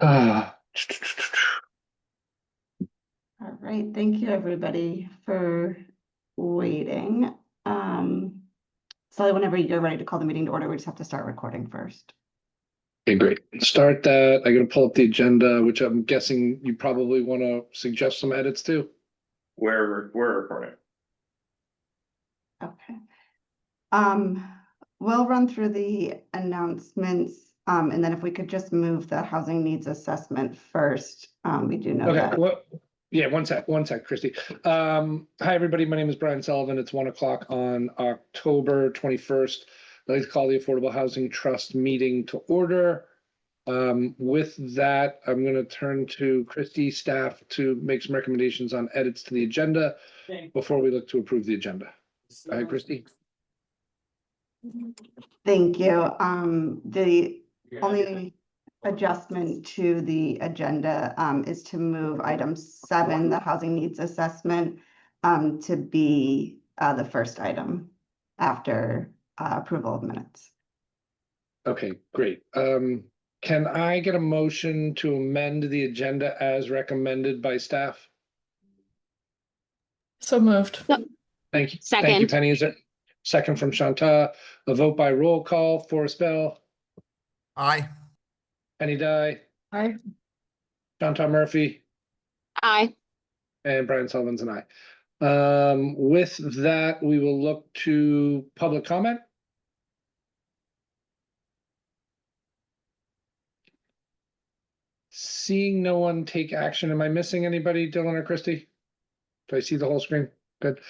Uh, All right, thank you everybody for waiting. Sally, whenever you're ready to call the meeting to order, we just have to start recording first. okay, great. Start that. I gotta pull up the agenda, which I'm guessing you probably want to suggest some edits to. We're recording. Okay. We'll run through the announcements, and then if we could just move the housing needs assessment first. We do know Okay, that. well, yeah, one sec, Christy. Hi, everybody. My name is Brian Sullivan. It's 1 o'clock on October 21st. I'd like to call the Affordable Housing Trust meeting to order. With that, I'm going to turn to Christy staff to make some recommendations on edits to the agenda before we look to approve the agenda. Go ahead, Christy. Thank you. The only adjustment to the agenda is to move item 7, the housing needs assessment, to be the first item after approval of minutes. Okay, great. Can I get a motion to amend the agenda as recommended by staff? So moved. Thank you. Second. Thank you, Penny. Is there second from Shanta? A vote by roll call. Forrest Bell, Aye. Penny Dye, Aye. Shanta Murphy, Aye. and Brian Sullivan's an aye. With that, we will look to public comment. Seeing no one take action. Am I missing anybody, Dylan or Christy? Do I see the whole screen? Good.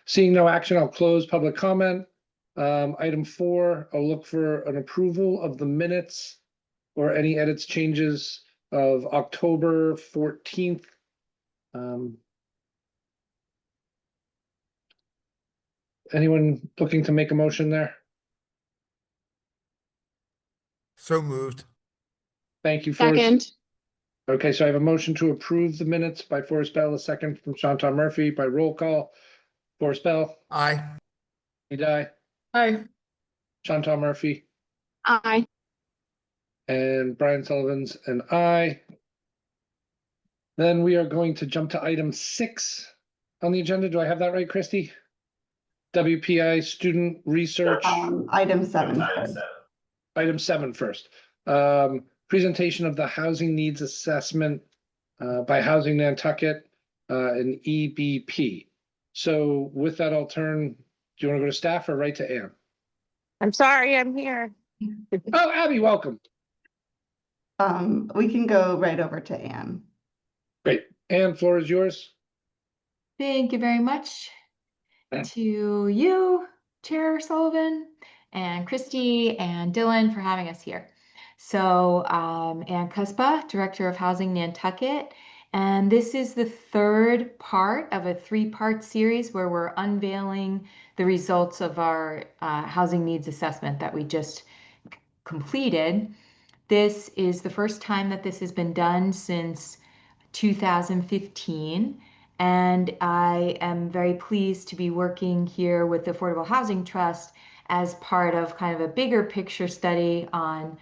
Seeing no action, I'll close public comment. Item 4, I'll look for an approval of the minutes or any edits, changes of October 14th. Anyone looking to make a motion there? So moved. Thank you, Forrest. Second. Okay, so I have a motion to approve the minutes by Forrest Bell, a second from Shanta Murphy by roll call. Forrest Bell, Aye. Penny Dye, Aye. Shanta Murphy, Aye. and Brian Sullivan's an aye. Then we are going to jump to item 6 on the agenda. Do I have that right, Christy? WPI student research. Item 7. Item 7 first. Presentation of the housing needs assessment by Housing Nantucket, an EBP. So with that, I'll turn. Do you want to go to staff or right to Anne? I'm sorry, I'm here. Oh, Abby, welcome. We can go right over to Anne. Great. Anne, floor is yours. Thank you very much Yeah. to you, Chair Sullivan, and Christy and Dylan for having us here. So Ann Cuspa, Director of Housing Nantucket, and this is the third part of a 3-part series where we're unveiling the results of our housing needs assessment that we just completed. This is the first time that this has been done since 2015. And I am very pleased to be working here with the Affordable Housing Trust as part of kind of a bigger picture study on,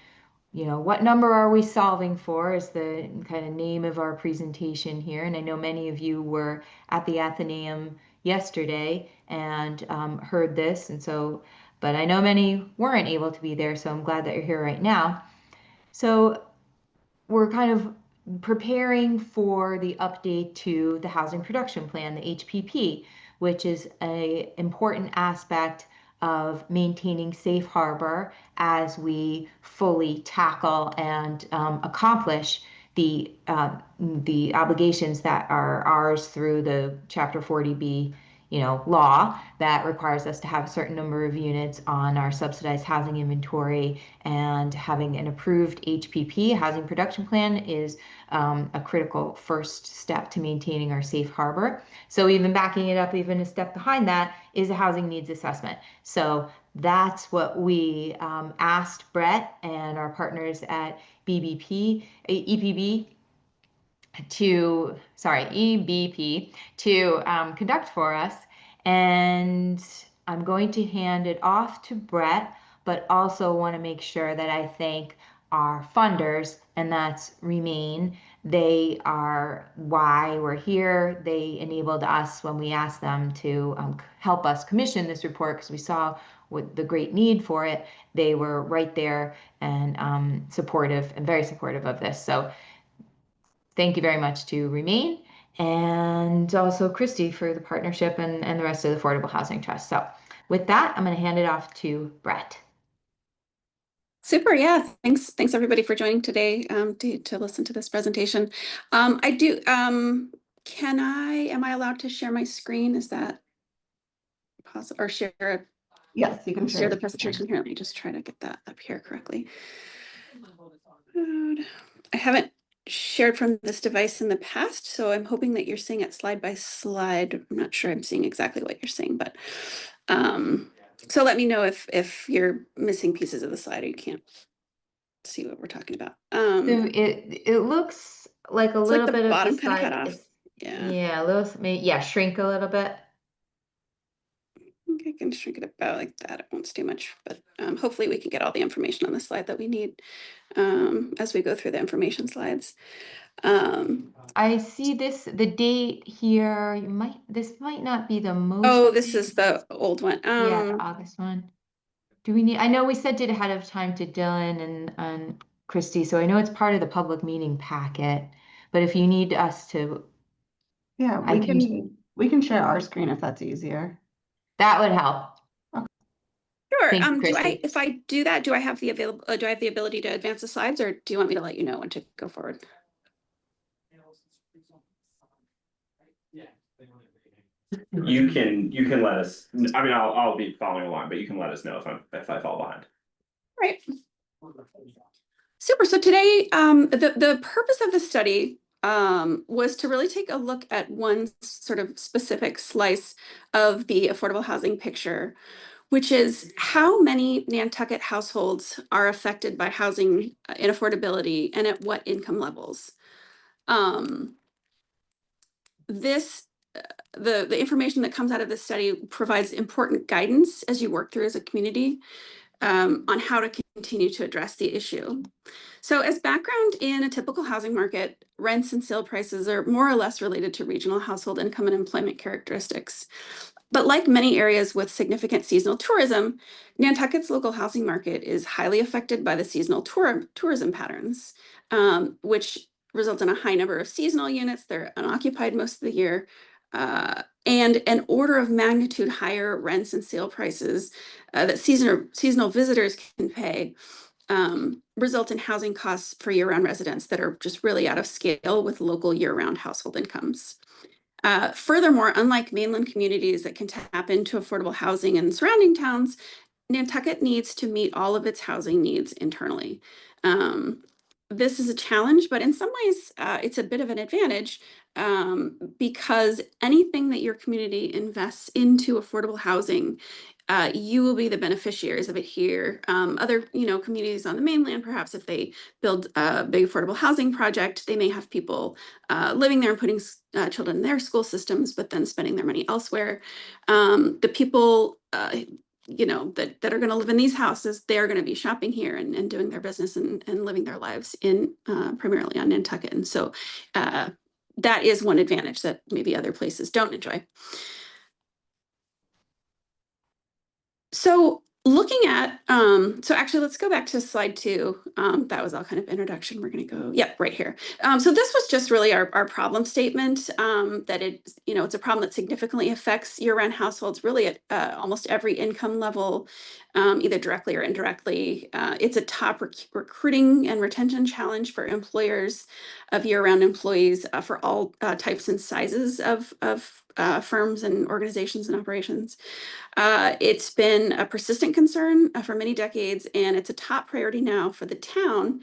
what number are we solving for is the kind of name of our presentation here. And I know many of you were at the Athenaeum yesterday and heard this. But I know many weren't able to be there, so I'm glad that you're here right now. So we're kind of preparing for the update to the Housing Production Plan, the HPP, which is an important aspect of maintaining safe harbor as we fully tackle and accomplish the obligations that are ours through the Chapter 40B law that requires us to have a certain number of units on our subsidized housing inventory, and having an approved HPP, housing production plan, is a critical first step to maintaining our safe harbor. So even backing it up even a step behind that is a housing needs assessment. So that's what we asked Brett and our partners at EBP to conduct for us. And I'm going to hand it off to Brett, but also want to make sure that I thank our funders, and that's Remain. They are why we're here. They enabled us when we asked them to help us commission this report because we saw what the great need for it. They were right there and supportive and very supportive of this. So thank you very much to Remain and also Christy for the partnership and the rest of the Affordable Housing Trust. So with that, I'm going to hand it off to Brett. Super, yeah. Thanks everybody for joining today to listen to this presentation. Am I allowed to share my screen? Is that possible? Or share Yes, you can the share. presentation here? Let me just try to get that up here correctly. I haven't shared from this device in the past, so I'm hoping that you're seeing it slide by slide. I'm not sure I'm seeing exactly what you're seeing, but so let me know if you're missing pieces of the slide or you can't see what we're talking about. So it looks like a it's little like the bit bottom of the kind of slide. cut off. Is, Yeah. yeah, a little, shrink a little bit. I think I can shrink it about like that. It won't too much, but hopefully we can get all the information on the slide that we need as we go through the information slides. I see the date here. This might not be the most. Oh, this is the old one. Yeah, the August one. Do we need, I know we sent it ahead of time to Dylan and Christy, so I know it's part of the public meeting packet, but if you need us to, Yeah, I we can share our screen if that's easier. that would help. Sure. Thank you, Christy. If I do that, do I have the ability to advance the slides, or do you want me to let you know when to go forward? You can let us, I mean, I'll be following along, but you can let us know if I fall behind. Right. Super. So today, the purpose of the study was to really take a look at one sort of specific slice of the affordable housing picture, which is how many Nantucket households are affected by housing inaffordability and at what income levels. The information that comes out of this study provides important guidance as you work through as a community on how to continue to address the issue. So as background, in a typical housing market, rents and sale prices are more or less related to regional household income and employment characteristics. But like many areas with significant seasonal tourism, Nantucket's local housing market is highly affected by the seasonal tourism patterns, which result in a high number of seasonal units. They're unoccupied most of the year, and an order of magnitude higher rents and sale prices that seasonal visitors can pay result in housing costs for year-round residents that are just really out of scale with local year-round household incomes. Furthermore, unlike mainland communities that can tap into affordable housing in surrounding towns, Nantucket needs to meet all of its housing needs internally. This is a challenge, but in some ways, it's a bit of an advantage because anything that your community invests into affordable housing, you will be the beneficiaries of it here. Other, communities on the mainland, perhaps if they build a big affordable housing project, they may have people living there and putting children in their school systems, but then spending their money elsewhere. The people that are going to live in these houses, they're going to be shopping here and doing their business and living their lives in primarily on Nantucket. And so that is one advantage that maybe other places don't enjoy. So looking at, so actually let's go back to slide 2. That was all kind of introduction. We're going to go, right here. So this was just really our problem statement that it's a problem that significantly affects year-round households really at almost every income level, either directly or indirectly. It's a top recruiting and retention challenge for employers of year-round employees for all types and sizes of firms and organizations and operations. It's been a persistent concern for many decades, and it's a top priority now for the town,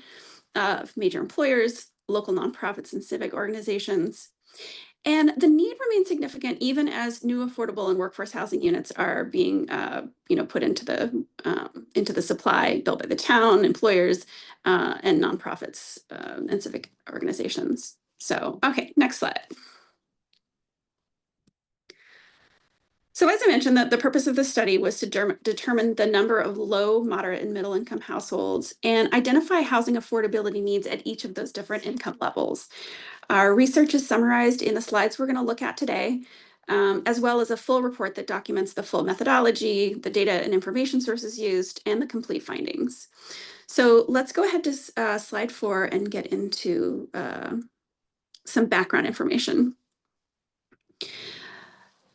major employers, local nonprofits, and civic organizations. And the need remains significant even as new affordable and workforce housing units are being, put into the supply, built by the town, employers, and nonprofits and civic organizations. So, okay, next slide. So as I mentioned, that the purpose of the study was to determine the number of low, moderate, and middle income households and identify housing affordability needs at each of those different income levels. Our research is summarized in the slides we're going to look at today, as well as a full report that documents the full methodology, the data and information sources used, and the complete findings. So let's go ahead to slide 4 and get into some background information.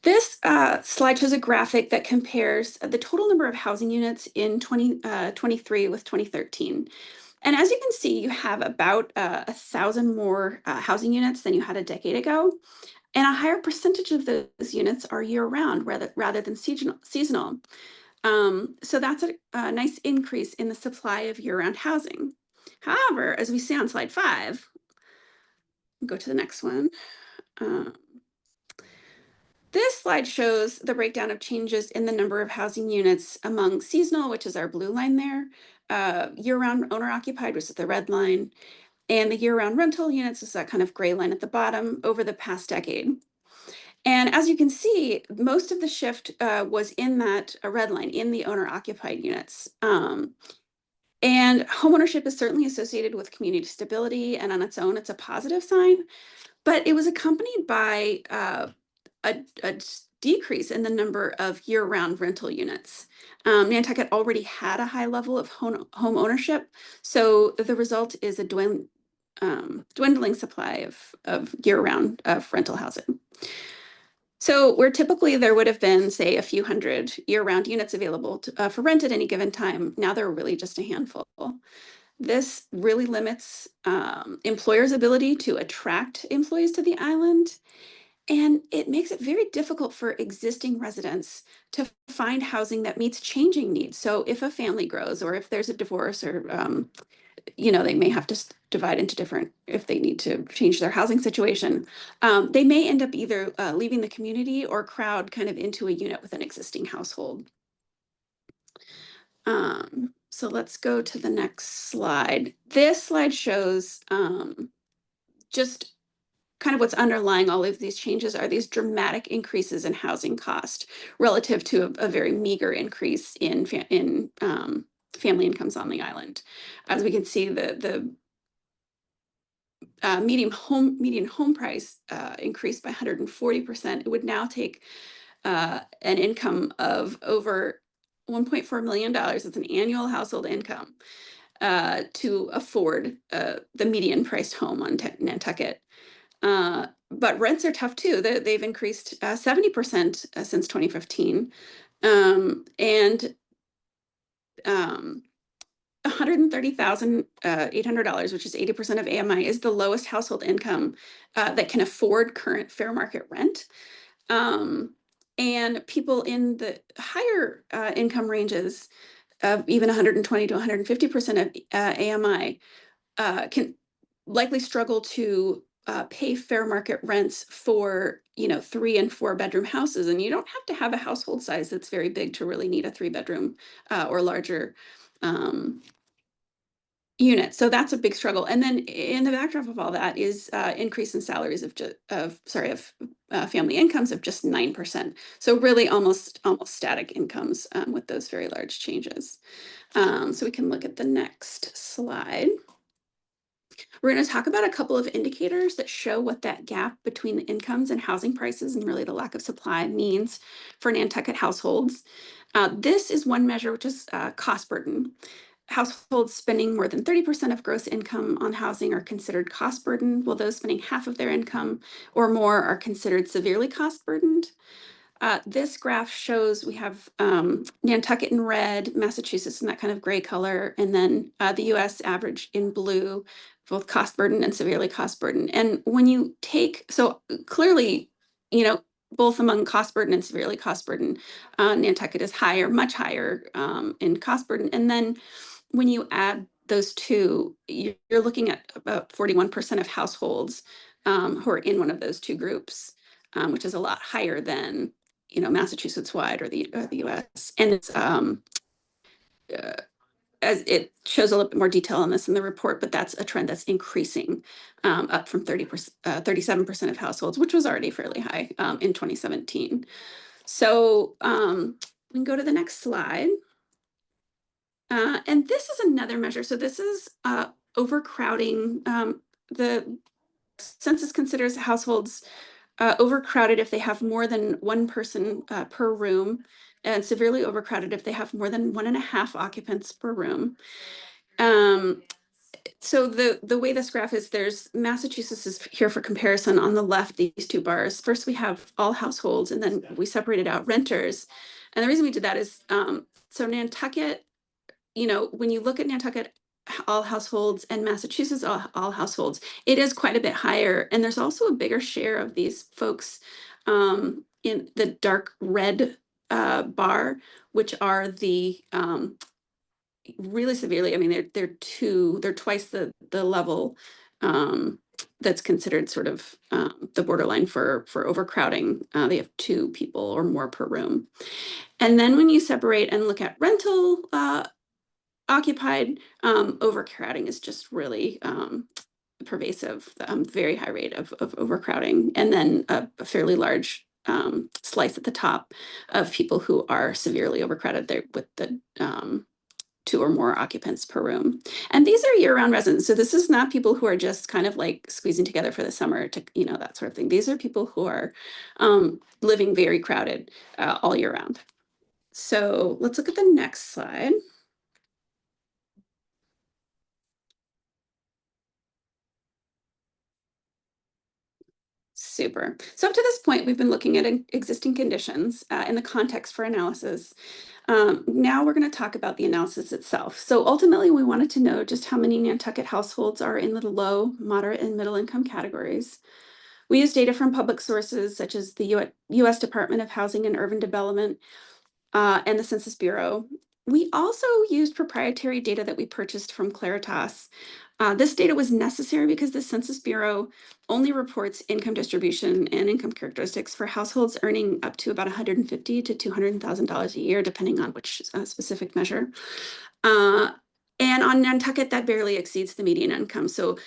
This slide shows a graphic that compares the total number of housing units in 2023 with 2013. And as you can see, you have about 1,000 more housing units than you had a decade ago. And a higher percentage of those units are year-round rather than seasonal. So that's a nice increase in the supply of year-round housing. However, as we see on slide 5, go to the next one. This slide shows the breakdown of changes in the number of housing units among seasonal, which is our blue line there, year-round owner-occupied, which is the red line, and the year-round rental units is that kind of gray line at the bottom over the past decade. And as you can see, most of the shift was in that red line, in the owner-occupied units. And homeownership is certainly associated with community stability, and on its own, it's a positive sign. But it was accompanied by a decrease in the number of year-round rental units. Nantucket already had a high level of home ownership, so the result is a dwindling supply of year-round rental housing. So where typically there would have been, say, a few hundred year-round units available for rent at any given time, now there are really just a handful. This really limits employers' ability to attract employees to the island. And it makes it very difficult for existing residents to find housing that meets changing needs. So if a family grows, or if there's a divorce, or they may have to divide into different, if they need to change their housing situation, they may end up either leaving the community or crowd kind of into a unit with an existing household. So let's go to the next slide. This slide shows just kind of what's underlying all of these changes are these dramatic increases in housing cost relative to a very meager increase in family incomes on the island. As we can see, the median home price increased by 140%. It would now take an income of over $1.4 million. That's an annual household income to afford the median priced home on Nantucket. But rents are tough too. They've increased 70% since 2015. And $130,800, which is 80% of AMI, is the lowest household income that can afford current fair market rent. And people in the higher income ranges of even 120 to 150% of AMI can likely struggle to pay fair market rents for 3 and 4 bedroom houses. And you don't have to have a household size that's very big to really need a 3-bedroom or larger unit. So that's a big struggle. And then in the backdrop of all that is increase in salaries of family incomes of just 9%. So really almost static incomes with those very large changes. So we can look at the next slide. We're going to talk about a couple of indicators that show what that gap between the incomes and housing prices and really the lack of supply means for Nantucket households. This is one measure, which is cost burden. Households spending more than 30% of gross income on housing are considered cost burdened, while those spending half of their income or more are considered severely cost burdened. This graph shows we have Nantucket in red, Massachusetts in that kind of gray color, and then the US average in blue, both cost burden and severely cost burden. And when you take, so clearly, both among cost burden and severely cost burden, Nantucket is higher, much higher in cost burden. And then when you add those two, you're looking at about 41% of households who are in one of those two groups, which is a lot higher than Massachusetts wide or the US. And it's as it shows a little bit more detail on this in the report, but that's a trend that's increasing up from 37% of households, which was already fairly high in 2017. So we can go to the next slide. And this is another measure. So this is overcrowding. The census considers households overcrowded if they have more than one person per room, and severely overcrowded if they have more than 1.5 occupants per room. So the way this graph is, there's Massachusetts is here for comparison. On the left, these two bars. First, we have all households, and then we separated out renters. And the reason we did that is so Nantucket, you know, when you look at Nantucket all households and Massachusetts all households, it is quite a bit higher. And there's also a bigger share of these folks in the dark red bar, which are the really severely, I mean, they're twice the level that's considered sort of the borderline for overcrowding. They have 2 people or more per room. And then when you separate and look at rental occupied, overcrowding is just really pervasive, very high rate of overcrowding, and then a fairly large slice at the top of people who are severely overcrowded there with the 2 or more occupants per room. And these are year-round residents. So this is not people who are just kind of like squeezing together for the summer to, you know, that sort of thing. These are people who are living very crowded all year round. So let's look at the next slide. Super. So up to this point, we've been looking at existing conditions in the context for analysis. Now we're going to talk about the analysis itself. So ultimately, we wanted to know just how many Nantucket households are in the low, moderate, and middle income categories. We use data from public sources such as the U.S. Department of Housing and Urban Development and the Census Bureau. We also used proprietary data that we purchased from Claritas. This data was necessary because the Census Bureau only reports income distribution and income characteristics for households earning up to about $150,000 to $200,000 a year, depending on which specific measure. And on Nantucket, that barely exceeds the median income. So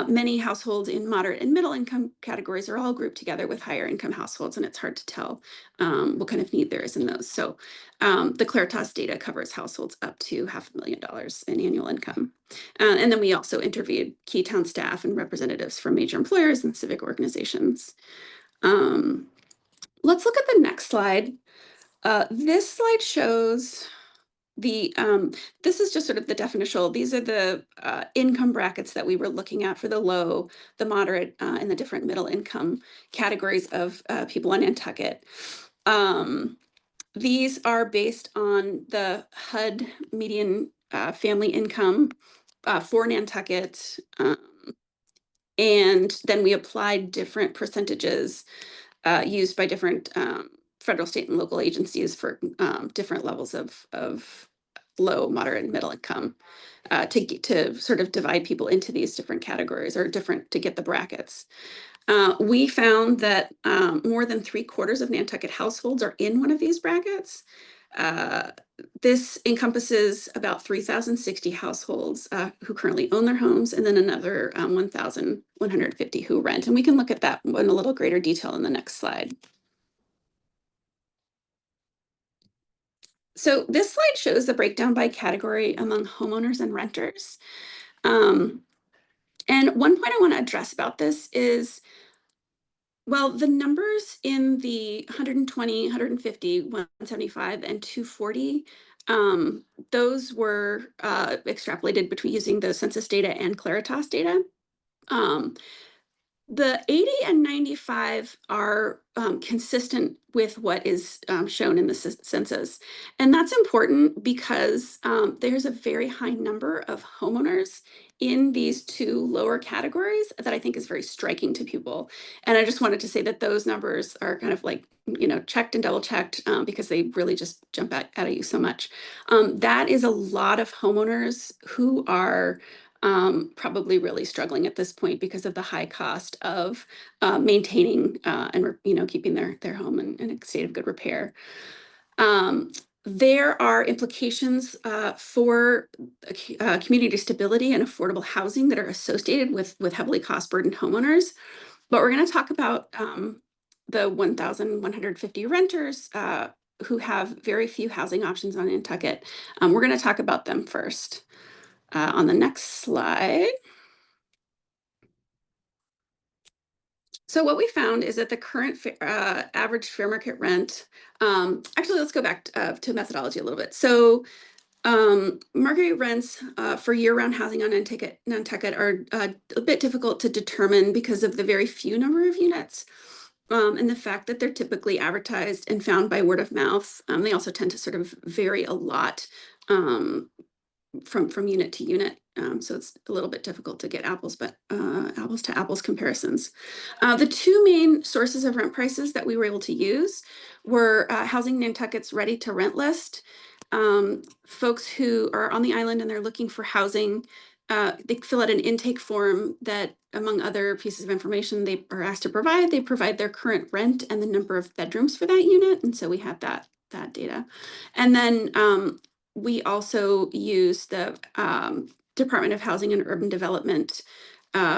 many households in moderate and middle income categories are all grouped together with higher income households, and it's hard to tell what kind of need there is in those. So the Claritas data covers households up to $500,000 in annual income. And then we also interviewed key town staff and representatives from major employers and civic organizations. Let's look at the next slide. This slide shows the this is just sort of the definitional. These are the income brackets that we were looking at for the low, the moderate, and the different middle income categories of people on Nantucket. These are based on the HUD median family income for Nantucket. And then we applied different percentages used by different federal, state, and local agencies for different levels of low, moderate, and middle income to sort of divide people into these different categories or to get the brackets. We found that more than 3/4 of Nantucket households are in one of these brackets. This encompasses about 3,060 households who currently own their homes, and then another 1,150 who rent. And we can look at that in a little greater detail in the next slide. So this slide shows the breakdown by category among homeowners and renters. And one point I want to address about this is, well, the numbers in the 120, 150, 175, and 240, those were extrapolated between using the census data and Claritas data. The 80 and 95 are consistent with what is shown in the census. And that's important because there's a very high number of homeowners in these 2 lower categories that I think is very striking to people. And I just wanted to say that those numbers are kind of like, you know, checked and double checked because they really just jump out at you so much. That is a lot of homeowners who are probably really struggling at this point because of the high cost of maintaining and keeping their home in a state of good repair. There are implications for community stability and affordable housing that are associated with heavily cost burdened homeowners. But we're going to talk about the 1,150 renters who have very few housing options on Nantucket. We're going to talk about them first on the next slide. So what we found is that the current average fair market rent, actually, let's go back to methodology a little bit. So market rents for year-round housing on Nantucket are a bit difficult to determine because of the very few number of units and the fact that they're typically advertised and found by word of mouth. They also tend to sort of vary a lot from unit to unit. So it's a little bit difficult to get apples to apples comparisons. The two main sources of rent prices that we were able to use were Housing Nantucket's ready to rent list. Folks who are on the island and they're looking for housing, they fill out an intake form that, among other pieces of information they are asked to provide, they provide their current rent and the number of bedrooms for that unit. And so we had that data. And then we also use the Department of Housing and Urban Development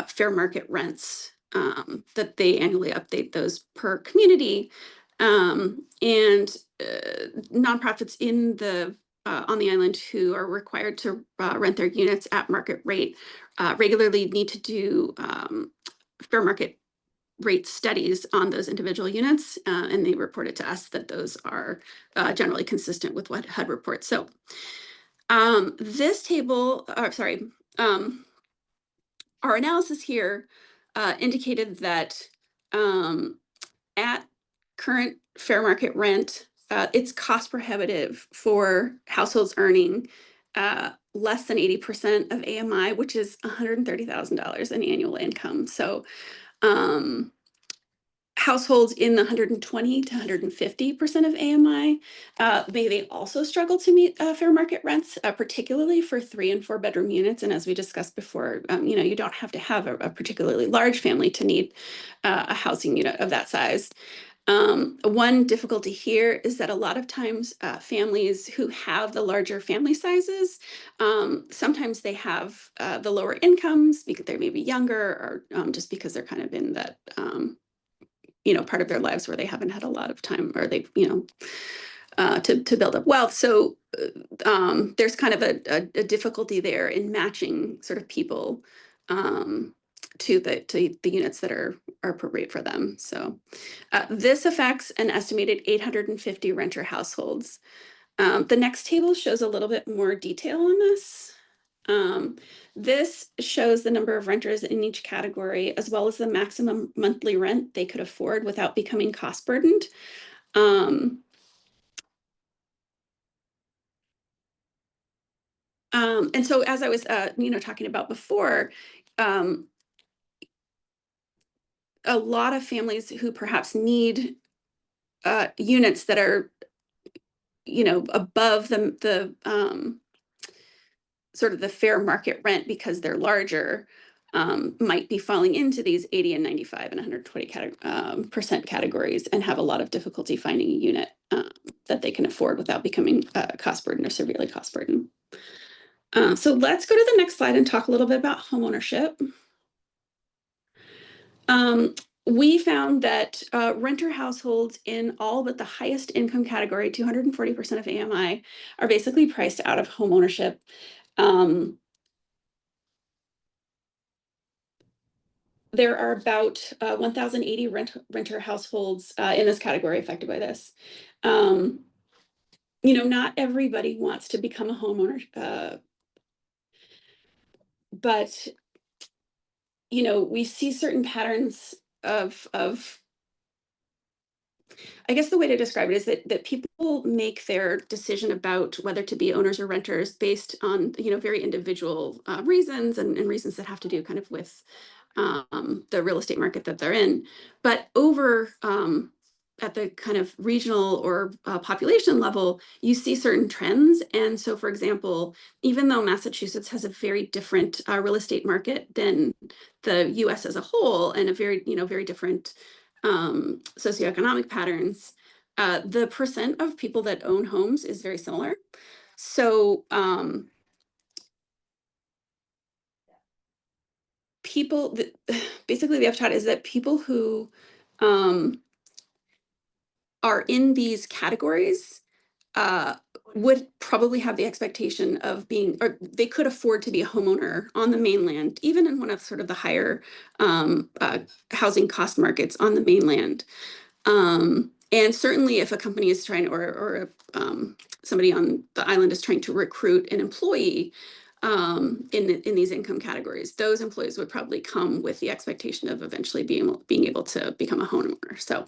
fair market rents that they annually update those per community. And nonprofits in the on the island who are required to rent their units at market rate regularly need to do fair market rate studies on those individual units, and they reported to us that those are generally consistent with what HUD reports. So this table, our analysis here indicated that at current fair market rent, it's cost prohibitive for households earning less than 80% of AMI, which is $130,000 in annual income. So households in the 120 to 150% of AMI, they also struggle to meet fair market rents, particularly for 3 and 4 bedroom units. And as we discussed before, you don't have to have a particularly large family to need a housing unit of that size. One difficulty here is that a lot of times families who have the larger family sizes, sometimes they have the lower incomes because they may be younger or just because they're kind of in that part of their lives where they haven't had a lot of time or they, to build up wealth. So there's kind of a difficulty there in matching sort of people to the units that are appropriate for them. So this affects an estimated 850 renter households. The next table shows a little bit more detail on this. This shows the number of renters in each category, as well as the maximum monthly rent they could afford without becoming cost burdened. And so as I was, talking about before, a lot of families who perhaps need units that are, above the sort of the fair market rent because they're larger, might be falling into these 80 and 95 and 120% categories and have a lot of difficulty finding a unit that they can afford without becoming cost burden or severely cost burden. So let's go to the next slide and talk a little bit about homeownership. We found that renter households in all but the highest income category, 240% of AMI, are basically priced out of homeownership. There are about 1,080 renter households in this category affected by this. Not everybody wants to become a homeowner, but we see certain patterns of I guess the way to describe it is that people make their decision about whether to be owners or renters based on very individual reasons and reasons that have to do kind of with the real estate market that they're in. But over at the kind of regional or population level, you see certain trends. And so, for example, even though Massachusetts has a very different real estate market than the US as a whole and a very, very different socioeconomic patterns, the percent of people that own homes is very similar. So basically the upshot is that people who are in these categories would probably have the expectation of being, or they could afford to be a homeowner on the mainland, even in one of sort of the higher housing cost markets on the mainland. And certainly if a company is trying, or somebody on the island is trying to recruit an employee in these income categories, those employees would probably come with the expectation of eventually being able to become a homeowner. So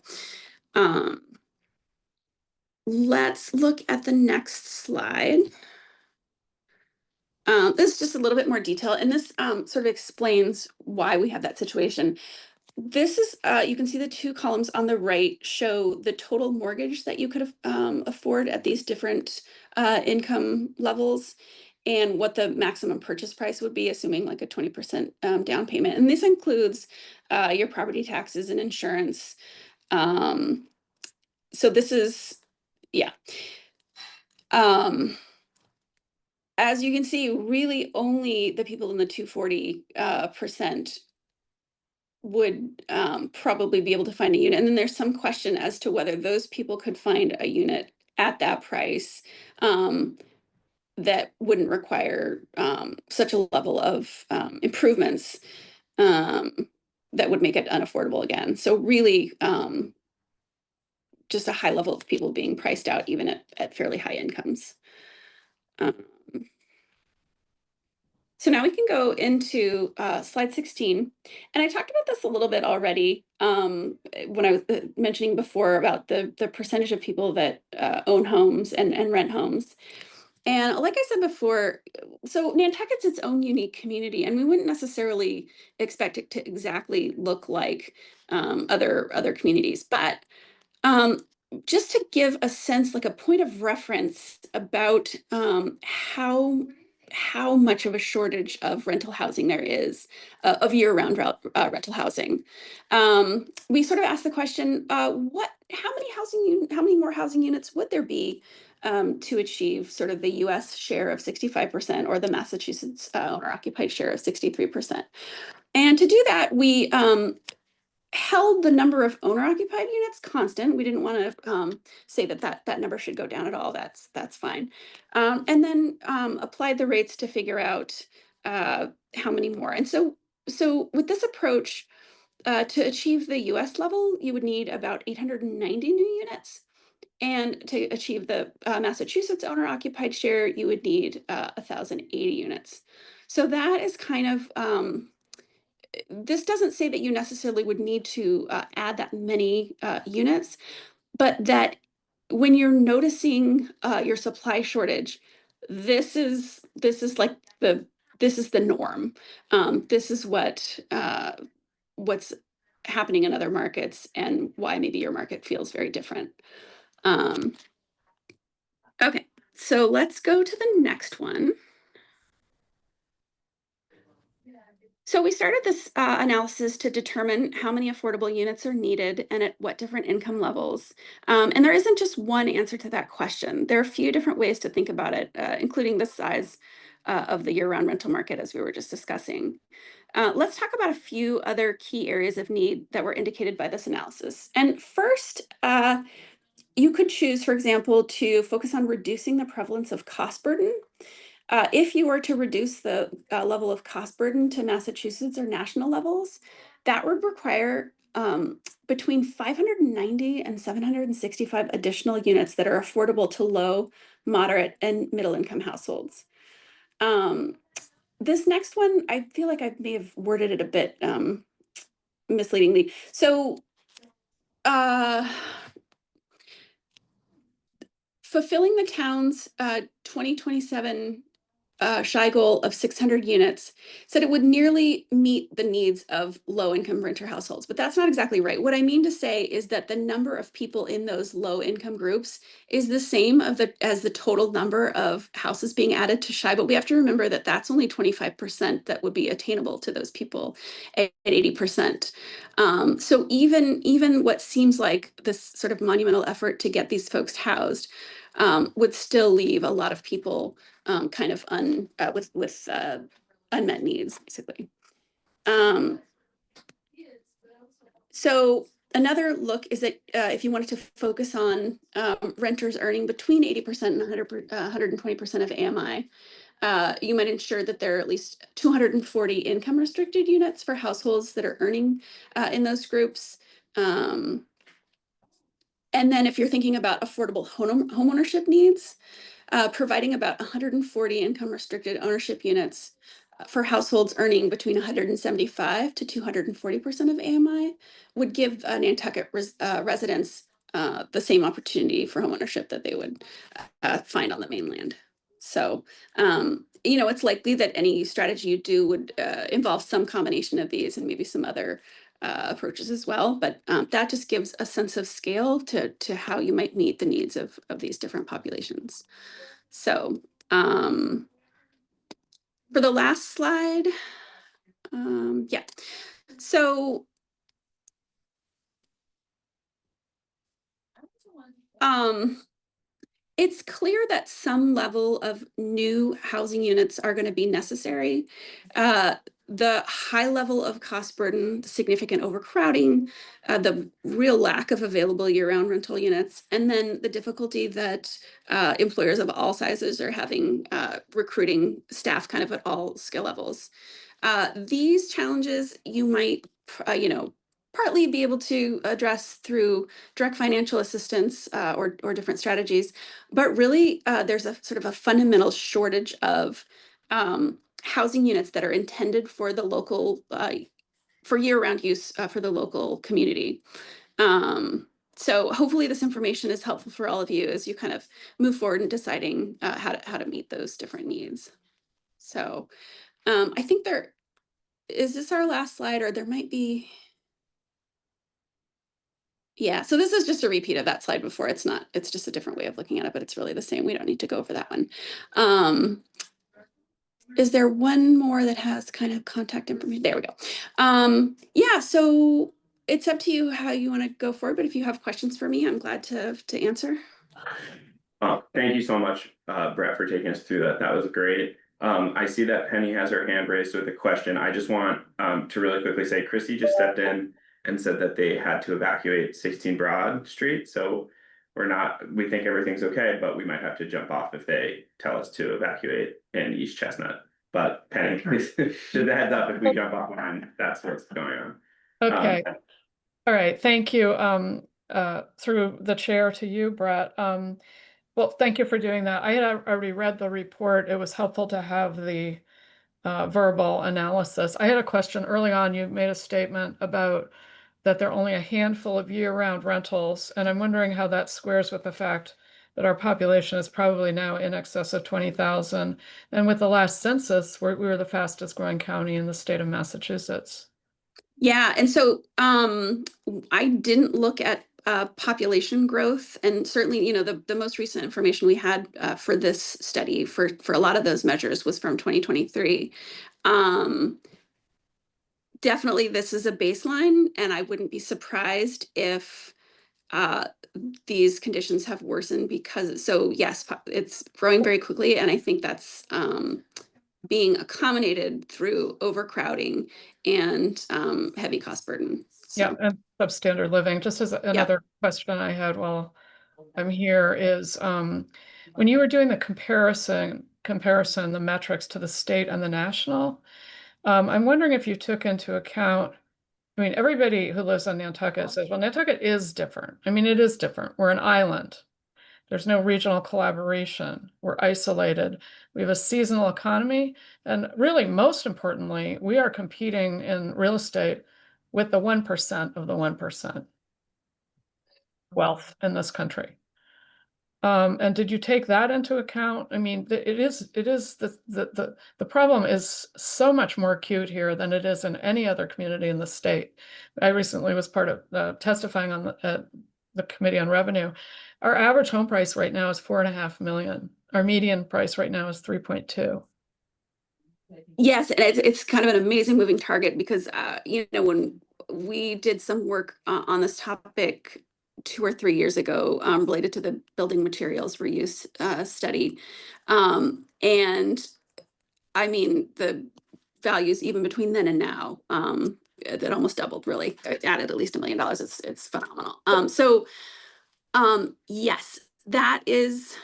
let's look at the next slide. This is just a little bit more detail, and this sort of explains why we have that situation. This is, you can see the two columns on the right show the total mortgage that you could afford at these different income levels, and what the maximum purchase price would be, assuming like a 20% down payment. And this includes your property taxes and insurance. So this is, yeah. As you can see, really only the people in the 240% would probably be able to find a unit. And then there's some question as to whether those people could find a unit at that price that wouldn't require such a level of improvements that would make it unaffordable again. So really just a high level of people being priced out even at fairly high incomes. So now we can go into slide 16. And I talked about this a little bit already when I was mentioning before about the percentage of people that own homes and rent homes. And like I said before, so Nantucket's its own unique community, and we wouldn't necessarily expect it to exactly look like other communities. But just to give a sense, like a point of reference about how much of a shortage of rental housing there is, of year-round rental housing. We sort of asked the question, how many more housing units would there be to achieve sort of the US share of 65% or the Massachusetts owner-occupied share of 63%? And to do that, we held the number of owner-occupied units constant. We didn't want to say that number should go down at all. That's fine. And then applied the rates to figure out how many more. And so with this approach, to achieve the US level, you would need about 890 new units. And to achieve the Massachusetts owner-occupied share, you would need 1,080 units. So that is kind of this doesn't say that you necessarily would need to add that many units, but that when you're noticing your supply shortage, this is like this is the norm. This is what's happening in other markets and why maybe your market feels very different. Okay, so let's go to the next one. So we started this analysis to determine how many affordable units are needed and at what different income levels. And there isn't just one answer to that question. There are a few different ways to think about it, including the size of the year-round rental market, as we were just discussing. Let's talk about a few other key areas of need that were indicated by this analysis. And first, you could choose, for example, to focus on reducing the prevalence of cost burden. If you were to reduce the level of cost burden to Massachusetts or national levels, that would require between 590 and 765 additional units that are affordable to low, moderate, and middle income households. This next one, I feel like I may have worded it a bit misleadingly. So fulfilling the town's 2027 shy goal of 600 units said it would nearly meet the needs of low-income renter households, but that's not exactly right. What I mean to say is that the number of people in those low-income groups is the same as the total number of houses being added to shy, but we have to remember that that's only 25% that would be attainable to those people at 80%. So even what seems like this sort of monumental effort to get these folks housed would still leave a lot of people kind of with unmet needs, basically. So Another look is that if you wanted to focus on renters earning between 80% and 120% of AMI, you might ensure that there are at least 240 income restricted units for households that are earning in those groups. And then if you're thinking about affordable homeownership needs, providing about 140 income restricted ownership units for households earning between 175 to 240% of AMI would give Nantucket residents the same opportunity for homeownership that they would find on the mainland. So, it's likely that any strategy you do would involve some combination of these and maybe some other approaches as well. But that just gives a sense of scale to how you might meet the needs of these different populations. So, for the last slide, yeah. So, it's clear that some level of new housing units are going to be necessary. The high level of cost burden, the significant overcrowding, the real lack of available year-round rental units, and then the difficulty that employers of all sizes are having recruiting staff kind of at all skill levels. These challenges you might, partly be able to address through direct financial assistance or different strategies, but really there's a sort of a fundamental shortage of housing units that are intended for the local, for year-round use for the local community. So hopefully this information is helpful for all of you as you kind of move forward in deciding how to meet those different needs. So I think is this our last slide, or there might be. Yeah, so this is just a repeat of that slide before. It's just a different way of looking at it, but it's really the same. We don't need to go over that one. Is there one more that has kind of contact information? There we go. Yeah, so it's up to you how you want to go forward, but if you have questions for me, I'm glad to answer. Thank you so much, Brett, for taking us through that. That was great. I see that Penny has her hand raised with a question. I just want to really quickly say, Christy just stepped in and said that they had to evacuate 16 Broad Street. So we think everything's okay, but we might have to jump off if they tell us to evacuate in East Chestnut. But Penny, just a heads up, if we jump off line, that's what's going on. Okay. All right. Thank you. Through the chair to you, Brett. Well, thank you for doing that. I had already read the report. It was helpful to have the verbal analysis. I had a question early on. You made a statement about that there are only a handful of year-round rentals, and I'm wondering how that squares with the fact that our population is probably now in excess of 20,000. And with the last census, we were the fastest growing county in the state of Massachusetts. Yeah, and so I didn't look at population growth, and certainly, the most recent information we had for this study for a lot of those measures was from 2023. Definitely, this is a baseline, and I wouldn't be surprised if these conditions have worsened yes, it's growing very quickly, and I think that's being accommodated through overcrowding and heavy cost burden. So. Yeah, and substandard living. Just as another question I had while I'm here is when you were doing the comparison, the metrics to the state and the national, I'm wondering if you took into account, everybody who lives on Nantucket says, well, Nantucket is different. It is different. We're an island. There's no regional collaboration. We're isolated. We have a seasonal economy. And really, most importantly, we are competing in real estate with the 1% of the 1% wealth in this country. And did you take that into account? The problem is so much more acute here than it is in any other community in the state. I recently was part of testifying on the Committee on Revenue. Our average home price right now is $4.5 million. Our median price right now is 3.2. Yes, and it's kind of an amazing moving target because when we did some work on this topic 2 or 3 years ago related to the building materials reuse study, and the values even between then and now that almost doubled, really. It added at least $1 million. It's phenomenal. Yes, that is,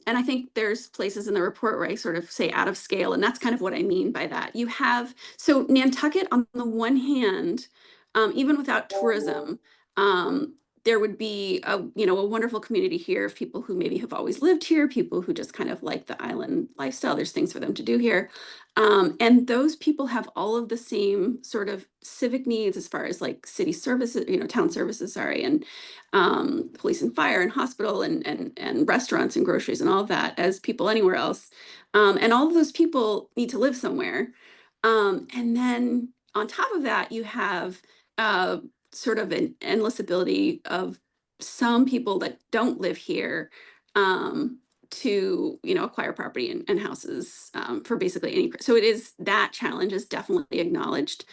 and I think there's places in the report where I sort of say out of scale, and that's kind of what I mean by that. You have, so Nantucket on the one hand, even without tourism, there would be a wonderful community here of people who maybe have always lived here, people who just kind of like the island lifestyle. There's things for them to do here. And those people have all of the same sort of civic needs as far as like city services, town services, sorry, and police and fire and hospital and restaurants and groceries and all of that as people anywhere else. And all of those people need to live somewhere. And then on top of that, you have sort of an endless ability of some people that don't live here to acquire property and houses for basically any. So it is, that challenge is definitely acknowledged.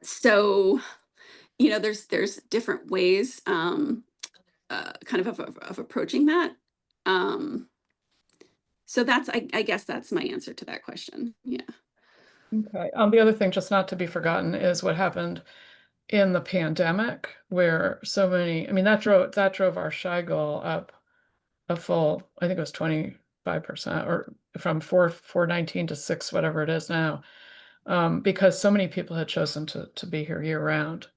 So there's different ways kind of approaching that. So that's I guess that's my answer to that question. Yeah. Okay. The other thing, just not to be forgotten, is what happened in the pandemic, where so many, I mean, that drove our shy goal up a full, I think it was 25%, or from 419 to 6, whatever it is now, because so many people had chosen to be here year round.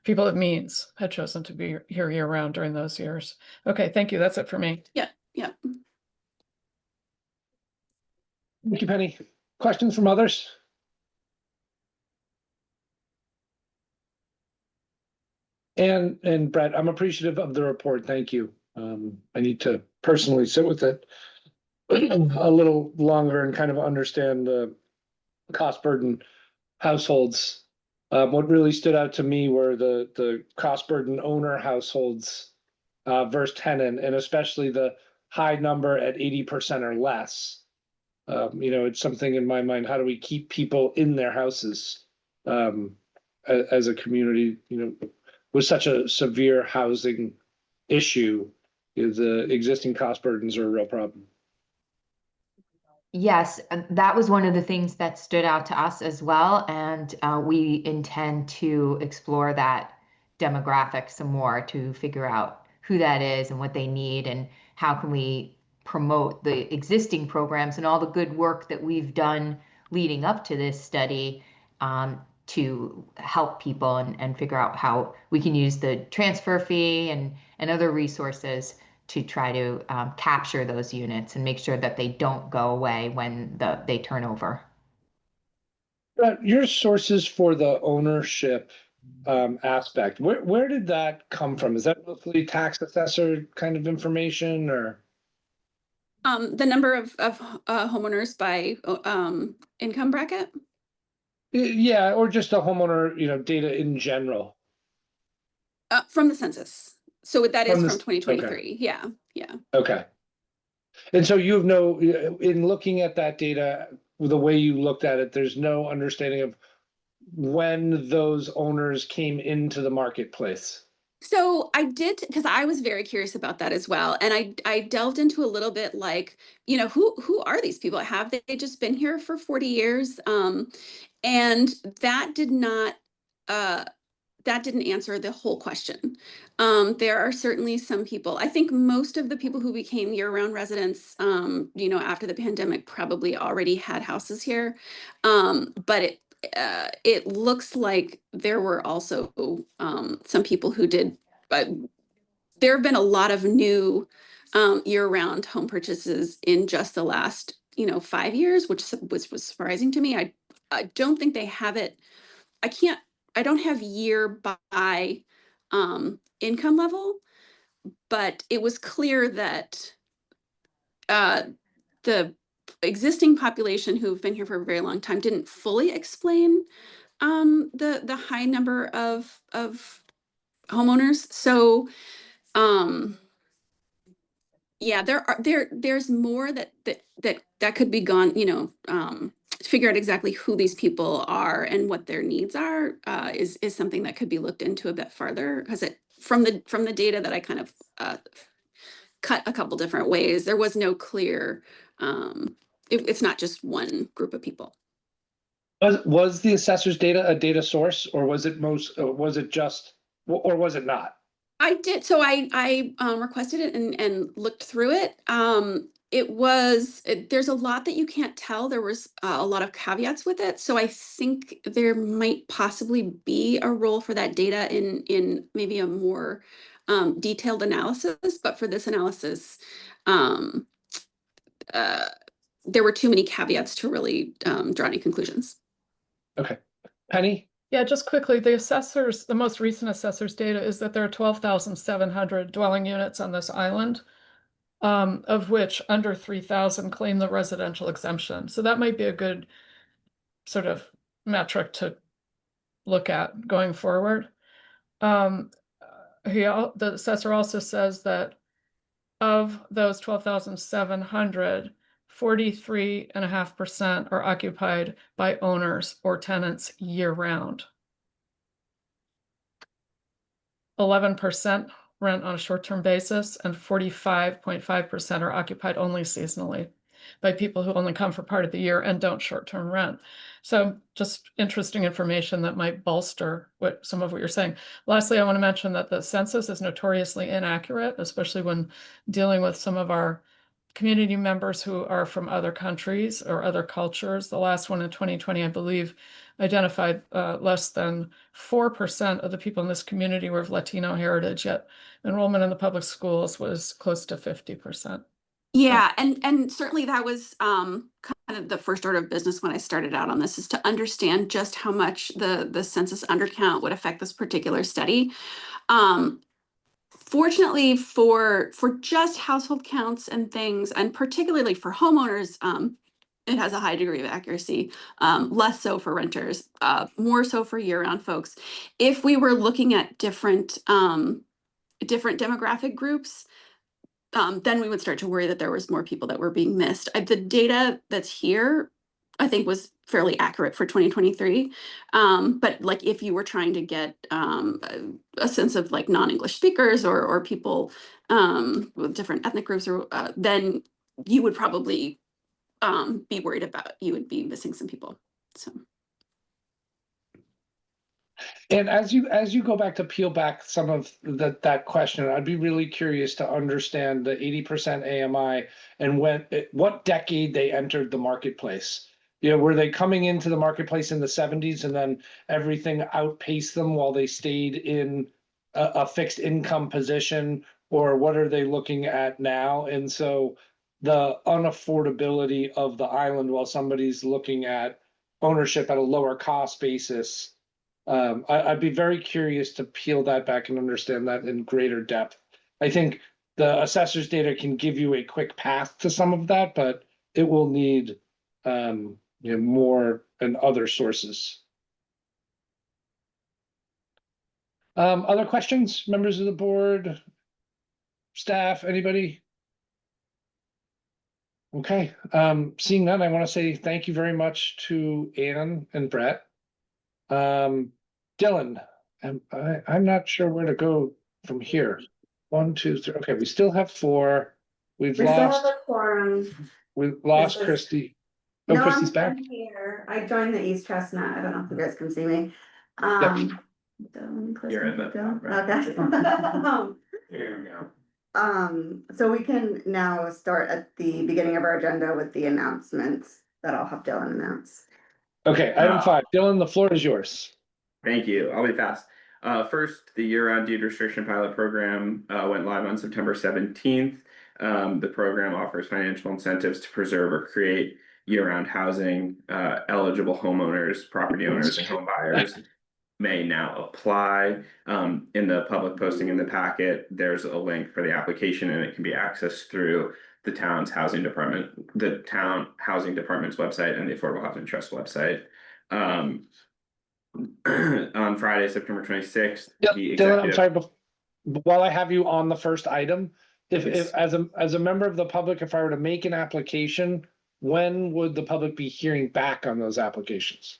People of means had chosen to be here year round during those years. Okay, thank you. That's it for me. Yeah. Thank you, Penny. Questions from others? And Brett, I'm appreciative of the report. Thank you. I need to personally sit with it a little longer and kind of understand the cost burden households. What really stood out to me were the cost burden owner households versus tenant, and especially the high number at 80% or less. It's something in my mind. How do we keep people in their houses as a community? With such a severe housing issue, the existing cost burdens are a real problem. Yes, that was one of the things that stood out to us as well. And we intend to explore that demographic some more to figure out who that is and what they need and how can we promote the existing programs and all the good work that we've done leading up to this study to help people and figure out how we can use the transfer fee and other resources to try to capture those units and make sure that they don't go away when they turn over. Your sources for the ownership aspect, where did that come from? Is that mostly tax assessor kind of information, or? The number of homeowners by income bracket. Yeah, or just a homeowner, data in general. From the census. So that is From from 2023. okay. Yeah. Okay. And so in looking at that data, the way you looked at it, there's no understanding of when those owners came into the marketplace. So I did, because I was very curious about that as well. And I delved into a little bit like, who are these people? Have they just been here for 40 years? And that didn't answer the whole question. There are certainly some people, I think most of the people who became year-round residents, after the pandemic probably already had houses here. But it looks like there were also some people who did, but there have been a lot of new year-round home purchases in just the last 5 years, which was surprising to me. I don't think they have it. I don't have year by income level, but it was clear that the existing population who've been here for a very long time didn't fully explain the high number of homeowners. So yeah, there's more that could be gone, figure out exactly who these people are and what their needs are is something that could be looked into a bit further, because from the data that I kind of cut a couple different ways, there was no clear, it's not just one group of people. Was the assessor's data a data source, or was it was it just, or was it not? I did, so I requested it and looked through it. There's a lot that you can't tell. There was a lot of caveats with it. So I think there might possibly be a role for that data in maybe a more detailed analysis, but for this analysis, um, there were too many caveats to really draw any conclusions. Okay. Penny? Yeah, just quickly, the most recent assessor's data is that there are 12,700 dwelling units on this island, of which under 3,000 claim the residential exemption. So that might be a good sort of metric to look at going forward. The assessor also says that of those 12,700, 43.5% are occupied by owners or tenants year round. 11% rent on a short-term basis, and 45.5% are occupied only seasonally by people who only come for part of the year and don't short-term rent. So just interesting information that might bolster some of what you're saying. Lastly, I want to mention that the census is notoriously inaccurate, especially when dealing with some of our community members who are from other countries or other cultures. The last one in 2020, I believe, identified less than 4% of the people in this community were of Latino heritage, yet enrollment in the public schools was close to 50%. Yeah, and certainly that was kind of the first order of business when I started out on this, is to understand just how much the census undercount would affect this particular study. Fortunately for just household counts and things, and particularly for homeowners, it has a high degree of accuracy, less so for renters, more so for year-round folks. If we were looking at different demographic groups, then we would start to worry that there was more people that were being missed. The data that's here, I think, was fairly accurate for 2023. But like, if you were trying to get a sense of like non-English speakers or people with different ethnic groups, or then you would probably be worried about, you would be missing some people. So. And as you go back to peel back some of that question, I'd be really curious to understand the 80% AMI and what decade they entered the marketplace. You know, were they coming into the marketplace in the 70s and then everything outpaced them while they stayed in a fixed income position, or what are they looking at now? And so the unaffordability of the island while somebody's looking at ownership at a lower cost basis. I'd be very curious to peel that back and understand that in greater depth. I think the assessor's data can give you a quick path to some of that, but it will need more and other sources. Other questions, members of the board, staff, anybody? Okay, seeing none, I want to say thank you very much to Anne and Brett. Dylan, I'm not sure where to go from here. 1, 2, 3. Okay, we still have 4. We still have a quorum. We've lost Christy. Oh, No, Christy's back. I'm here. I joined the East Chestnut. I don't know if you guys can see me. You're in the top right. Okay. Here we go. So we can now start at the beginning of our agenda with the announcements that I'll have Dylan announce. Okay, item 5. Dylan, the floor is yours. Thank you. I'll be fast. First, the year-round deed restriction pilot program went live on September 17th. The program offers financial incentives to preserve or create year-round housing. Eligible homeowners, property owners, and home buyers may now apply. In the public posting in the packet, there's a link for the application, and it can be accessed through the town housing department's website and the Affordable Housing Trust website. On Friday, September 26th. Dylan, I'm sorry, but while I have you on the first item, if as a member of the public, if I were to make an application, when would the public be hearing back on those applications?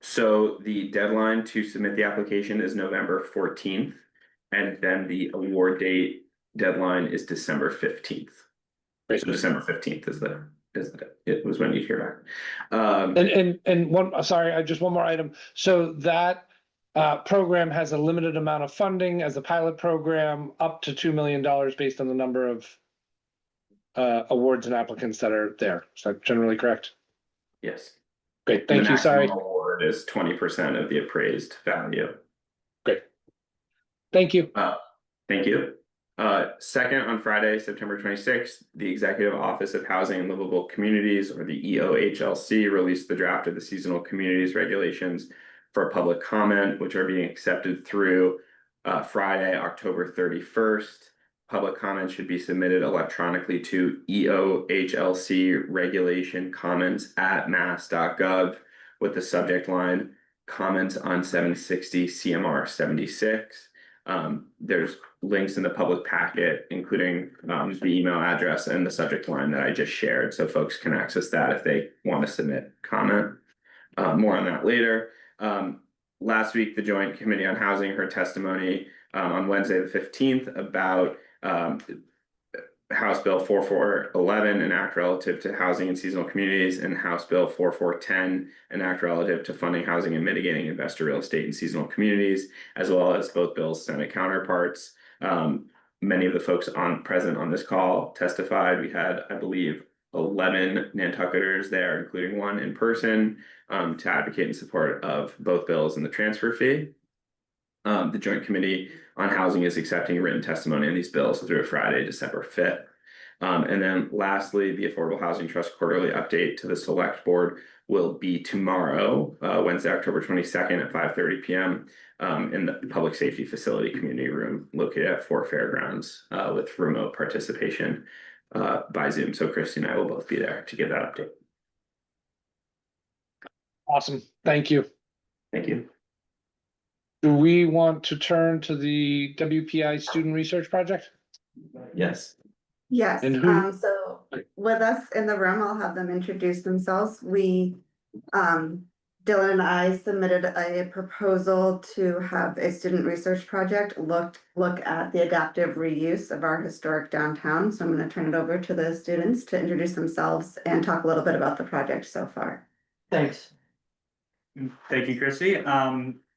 So the deadline to submit the application is November 14th, and then the award date deadline is December 15th. So December 15th is the is that it was when you hear back. And one, sorry, just one more item. So that program has a limited amount of funding as a pilot program, up to $2 million based on the number of awards and applicants that are there. Is that generally correct? Yes. Great, The thank you, sorry. maximum award is 20% of the appraised value. Great. Thank you. Thank you. Second, on Friday, September 26th, the Executive Office of Housing and Livable Communities, or the EOHLC, released the draft of the seasonal communities regulations for public comment, which are being accepted through Friday, October 31st. Public comment should be submitted electronically to EOHLC regulation comments at mass.gov with the subject line comments on 760 CMR 76. There's links in the public packet, including the email address and the subject line that I just shared, so folks can access that if they want to submit comment. More on that later. Last week, the Joint Committee on Housing heard testimony on Wednesday the 15th about House Bill 4411, an act relative to housing and seasonal communities, and House Bill 4410, an act relative to funding housing and mitigating investor real estate in seasonal communities, as well as both bills' Senate counterparts. Many of the folks present on this call testified. We had, I believe, 11 Nantucketers there, including one in person, to advocate in support of both bills and the transfer fee. The Joint Committee on Housing is accepting written testimony on these bills through Friday, December 5th. And then lastly, the Affordable Housing Trust quarterly update to the Select Board will be tomorrow, Wednesday, October 22nd at 5:30 p.m. In the Public Safety Facility Community Room located at Fort Fairgrounds with remote participation by Zoom. So Christy and I will both be there to give that update. Awesome, thank you. Thank you. Do we want to turn to the WPI Student Research Project? Yes. Yes, And who- so with us in the room, I'll have them introduce themselves. Dylan and I submitted a proposal to have a student research project look at the adaptive reuse of our historic downtown. So I'm going to turn it over to the students to introduce themselves and talk a little bit about the project so far. Thanks. Thank you, Christy.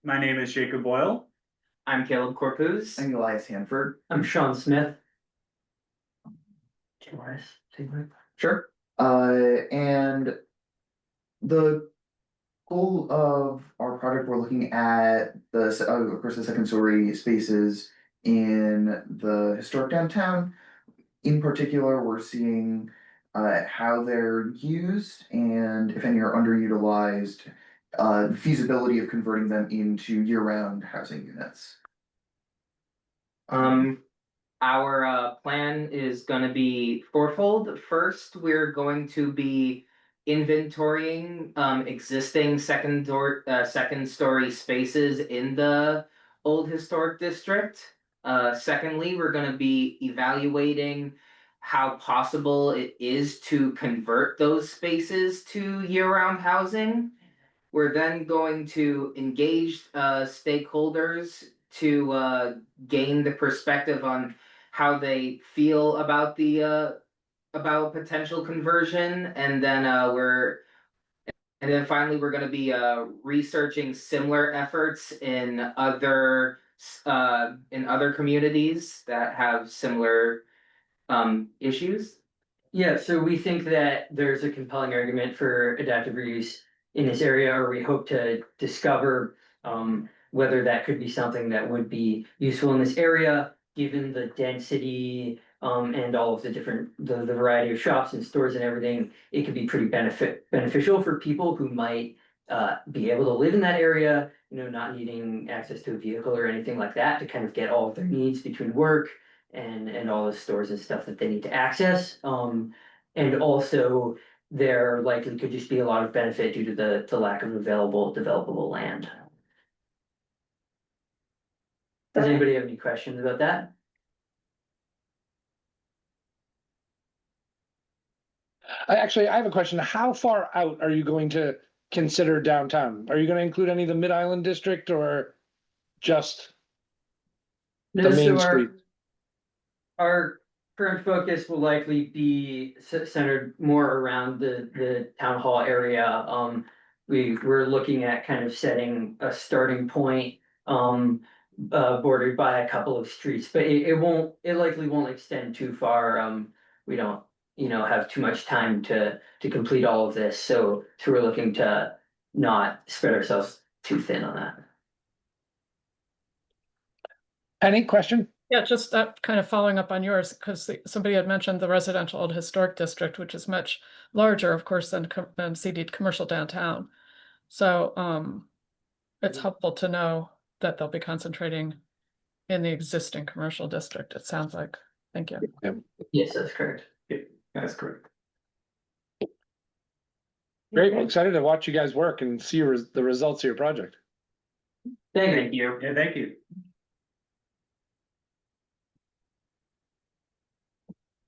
My name is Jacob Boyle. I'm Caleb Corpus. I'm Elias Hanford. I'm Sean Smith. Elias, take my. Sure. And the goal of our project, we're looking at of course, the second story spaces in the historic downtown. In particular, we're seeing how they're used and if any are underutilized, the feasibility of converting them into year-round housing units. Our plan is going to be fourfold. First, we're going to be inventorying existing second story spaces in the old historic district. Secondly, we're going to be evaluating how possible it is to convert those spaces to year-round housing. We're then going to engage stakeholders to gain the perspective on how they feel about the about potential conversion, and then finally we're going to be researching similar efforts in other communities that have similar issues. Yeah, so we think that there's a compelling argument for adaptive reuse in this area, or we hope to discover whether that could be something that would be useful in this area, given the density and all of the the variety of shops and stores and everything. It could be pretty beneficial for people who might be able to live in that area, not needing access to a vehicle or anything like that to kind of get all of their needs between work and all the stores and stuff that they need to access. And also there likely could just be a lot of benefit due to the lack of available developable land. Does anybody have any questions about that? I have a question. How far out are you going to consider downtown? Are you going to include any of the Mid-Island district or just the main street? Our current focus will likely be centered more around the town hall area. We're looking at kind of setting a starting point, bordered by a couple of streets, but it likely won't extend too far. We don't, have too much time to complete all of this, so we're looking to not spread ourselves too thin on that. Any question? Yeah, just that kind of following up on yours, because somebody had mentioned the residential old historic district, which is much larger, of course, than CD commercial downtown. So it's helpful to know that they'll be concentrating in the existing commercial district, it sounds like. Thank you. Yes, that's correct. That's correct. Great, well, excited to watch you guys work and see the results of your project. Thank you. Yeah, thank you.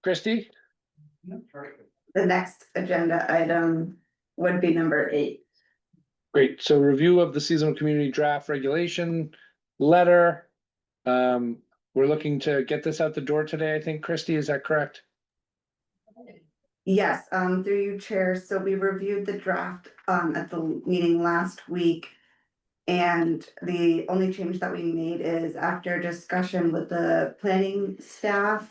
Christie? The next agenda item would be number 8. Great, so review of the seasonal community draft regulation letter. We're looking to get this out the door today, I think, Christie, is that correct? Yes, through you, Chair. So we reviewed the draft at the meeting last week. And the only change that we made is after discussion with the planning staff,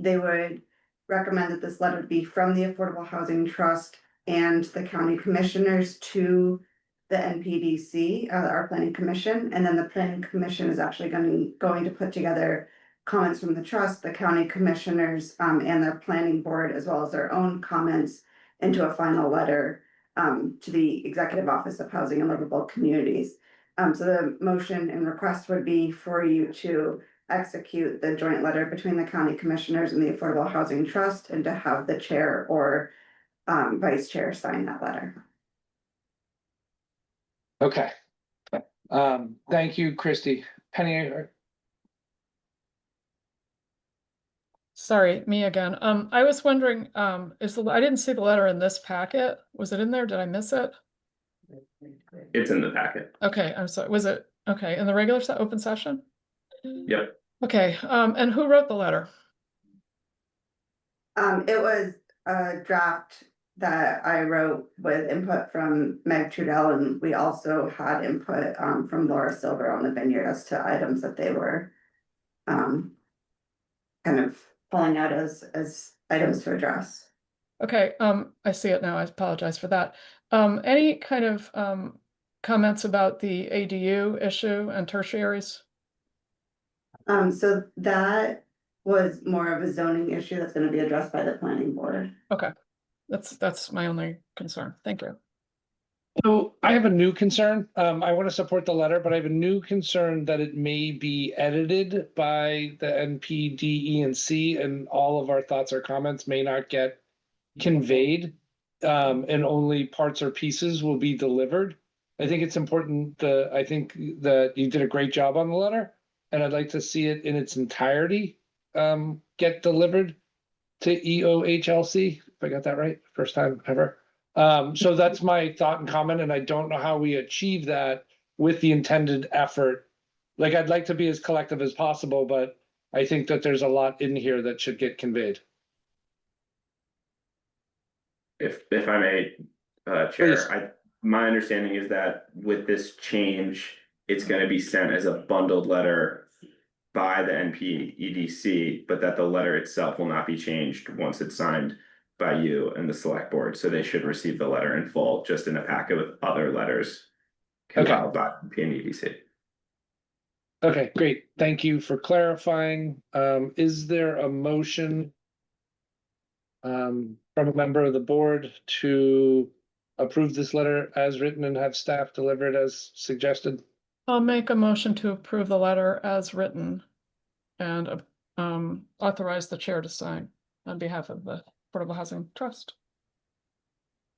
they would recommend that this letter be from the Affordable Housing Trust and the county commissioners to the NPDC, our planning commission. And then the planning commission is actually going to put together comments from the trust, the county commissioners, and their planning board, as well as their own comments into a final letter to the Executive Office of Housing and Livable Communities. So the motion and request would be for you to execute the joint letter between the county commissioners and the Affordable Housing Trust, and to have the chair or vice chair sign that letter. Okay. Thank you, Christie. Penny, Sorry, me again. I was wondering, I didn't see the letter in this packet. Was it in there? Did I miss it? It's in the packet. Okay, I'm sorry. Was it, okay, in the regular open session? Yep. Okay, and who wrote the letter? It was a draft that I wrote with input from Meg Trudell, and we also had input from Laura Silver on the Vineyard as to items that they were kind of pulling out as items to address. Okay, I see it now. I apologize for that. Any kind of comments about the ADU issue and tertiaries? So that was more of a zoning issue that's going to be addressed by the planning board. Okay, that's my only concern. Thank you. so I have a new concern. I want to support the letter, but I have a new concern that it may be edited by the NPDEC, and all of our thoughts or comments may not get conveyed, and only parts or pieces will be delivered. I think it's important I think that you did a great job on the letter, and I'd like to see it in its entirety get delivered to EOHLC, if I got that right, first time ever. So that's my thought and comment, and I don't know how we achieve that with the intended effort. Like, I'd like to be as collective as possible, but I think that there's a lot in here that should get conveyed. If I may, Please. Chair, my understanding is that with this change, it's gonna be sent as a bundled letter by the NPEDC, but that the letter itself will not be changed once it's signed by you and the select board, so they should receive the letter in full, just in a packet with other letters compiled by PNEDC. Okay, great. Thank you for clarifying. Is there a motion from a member of the board to approve this letter as written and have staff deliver it as suggested? I'll make a motion to approve the letter as written and authorize the chair to sign on behalf of the Affordable Housing Trust.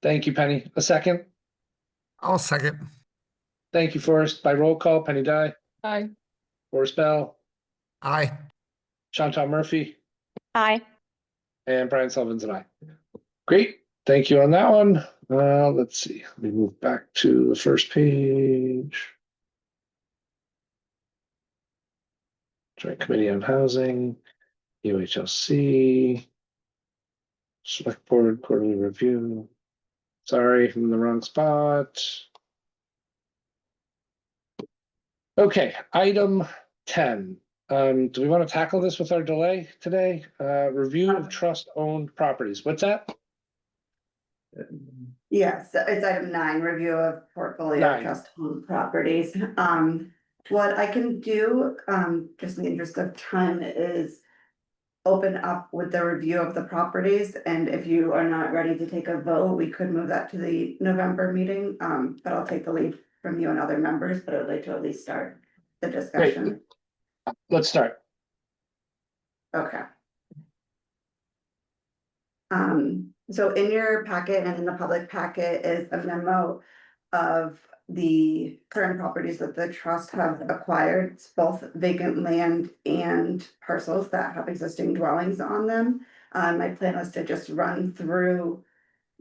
Thank you, Penny. A second? I'll second. Thank you, Forrest. By roll call, Penny Dye, Aye. Forrest Bell, Aye. Chantal Murphy, Aye. and Brian Sullivan's an aye. Great, thank you on that one. Let's see, let me move back to the first page. Joint Committee on Housing. UHLC. Select Board Quarterly Review. Sorry, I'm in the wrong spot. Okay, item 10. Do we want to tackle this with our delay today? Review of trust-owned properties. What's that? Yes, it's item 9, review of portfolio of 9. trust owned properties. What I can do, just in the interest of time, is open up with the review of the properties, and if you are not ready to take a vote, we could move that to the November meeting. But I'll take the lead from you and other members, but I would like to at least start the discussion. Let's start. Okay. So in your packet and in the public packet is a memo of the current properties that the trust have acquired. It's both vacant land and parcels that have existing dwellings on them. My plan was to just run through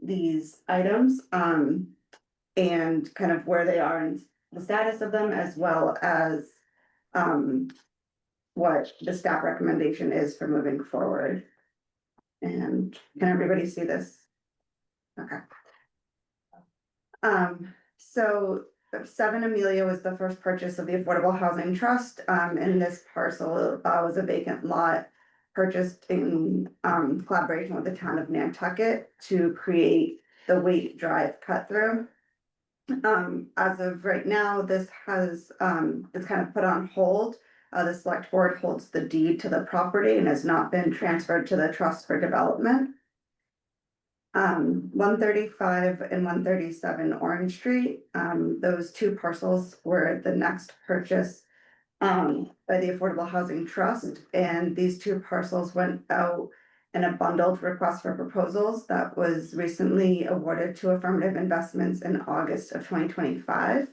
these items, and kind of where they are and the status of them, as well as what the staff recommendation is for moving forward. And can everybody see this? Okay. So 7 Amelia was the first purchase of the Affordable Housing Trust. And this parcel was a vacant lot purchased in collaboration with the town of Nantucket to create the Waite Drive cut through. As of right now, this has it's kind of put on hold. The select board holds the deed to the property and has not been transferred to the trust for development. 135 and 137 Orange Street, those two parcels were the next purchase by the Affordable Housing Trust, and these two parcels went out in a bundled request for proposals that was recently awarded to Affirmative Investments in August of 2025.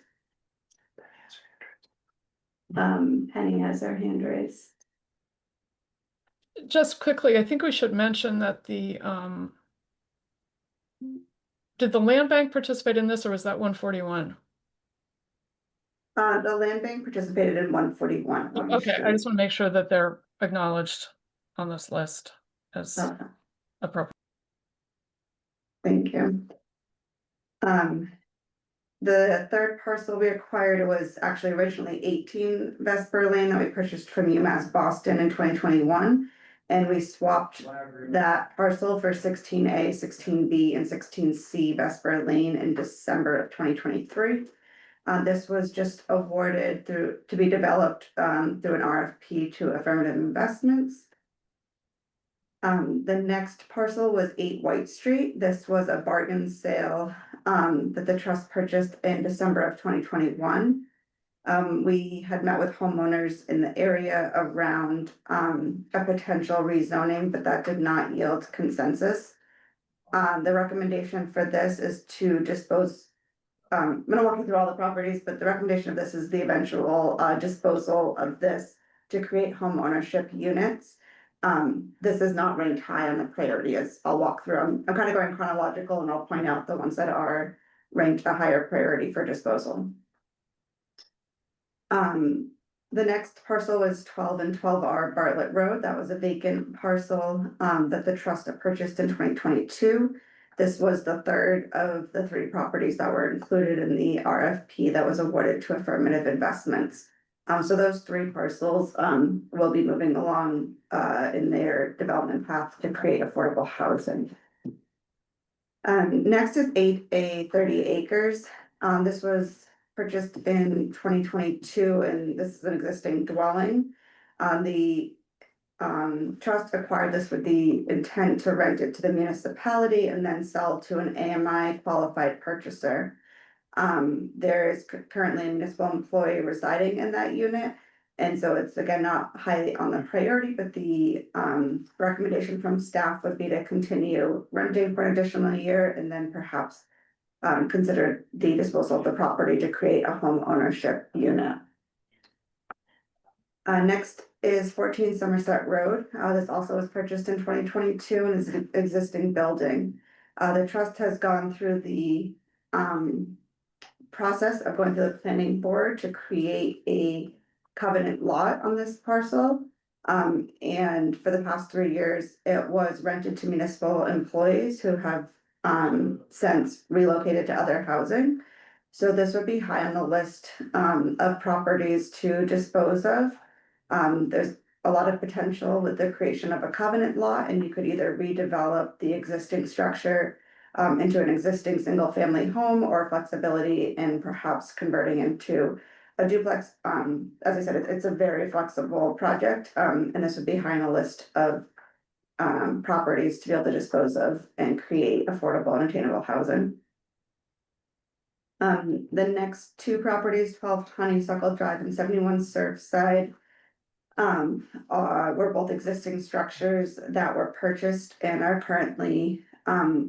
Penny has her hand raised. Just quickly, I think we should mention that the did the land bank participate in this, or was that 141? The land bank participated in 141. Okay, I just want to make sure that they're acknowledged on this list as appropriate. Thank you. The third parcel we acquired was actually originally 18 Vesper Lane that we purchased from UMass Boston in 2021. And we swapped that parcel for 16A, 16B, and 16C Vesper Lane in December of 2023. This was just awarded to be developed through an RFP to Affirmative Investments. The next parcel was 8 White Street. This was a bargain sale that the trust purchased in December of 2021. We had met with homeowners in the area around a potential rezoning, but that did not yield consensus. The recommendation for this is to dispose. I'm gonna walk you through all the properties, but the recommendation of this is the eventual disposal of this to create home ownership units. This is not ranked high on the priority, as I'll walk through. I'm kind of going chronological, and I'll point out the ones that are ranked a higher priority for disposal. The next parcel was 12 and 12R Bartlett Road. That was a vacant parcel that the trust had purchased in 2022. This was the third of the 3 properties that were included in the RFP that was awarded to Affirmative Investments. So those 3 parcels will be moving along in their development path to create affordable housing. Next is 8A 30 acres. This was purchased in 2022, and this is an existing dwelling. The trust acquired this with the intent to rent it to the municipality and then sell to an AMI qualified purchaser. There is currently a municipal employee residing in that unit, and so it's again not high on the priority, but the recommendation from staff would be to continue renting for an additional year and then perhaps consider the disposal of the property to create a home ownership unit. Next is 14 Somerset Road. This also was purchased in 2022 and is an existing building. The trust has gone through the process of going to the planning board to create a covenant lot on this parcel. And for the past 3 years, it was rented to municipal employees who have since relocated to other housing. So this would be high on the list of properties to dispose of. There's a lot of potential with the creation of a covenant lot, and you could either redevelop the existing structure into an existing single-family home, or flexibility in perhaps converting into a duplex. As I said, it's a very flexible project, and this would be high on the list of properties to be able to dispose of and create affordable and attainable housing. The next two properties, 12 Honeysuckle Drive and 71 Surfside, were both existing structures that were purchased and are currently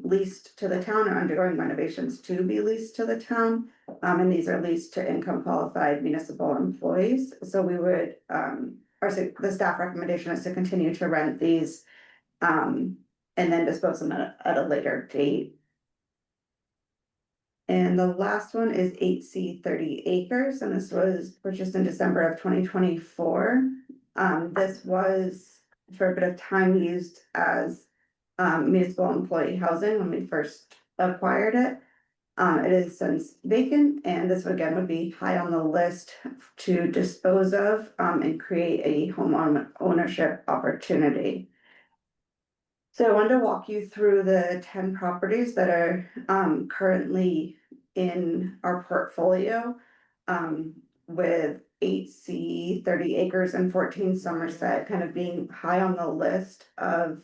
leased to the town, or undergoing renovations to be leased to the town. And these are leased to income qualified municipal employees. So we would, the staff recommendation is to continue to rent these and then dispose them at a later date. And the last one is 8C 30 acres, and this was purchased in December of 2024. This was for a bit of time used as municipal employee housing when we first acquired it. It is since vacant, and this again would be high on the list to dispose of and create a home ownership opportunity. So I wanted to walk you through the 10 properties that are currently in our portfolio, with 8C 30 acres and 14 Somerset kind of being high on the list of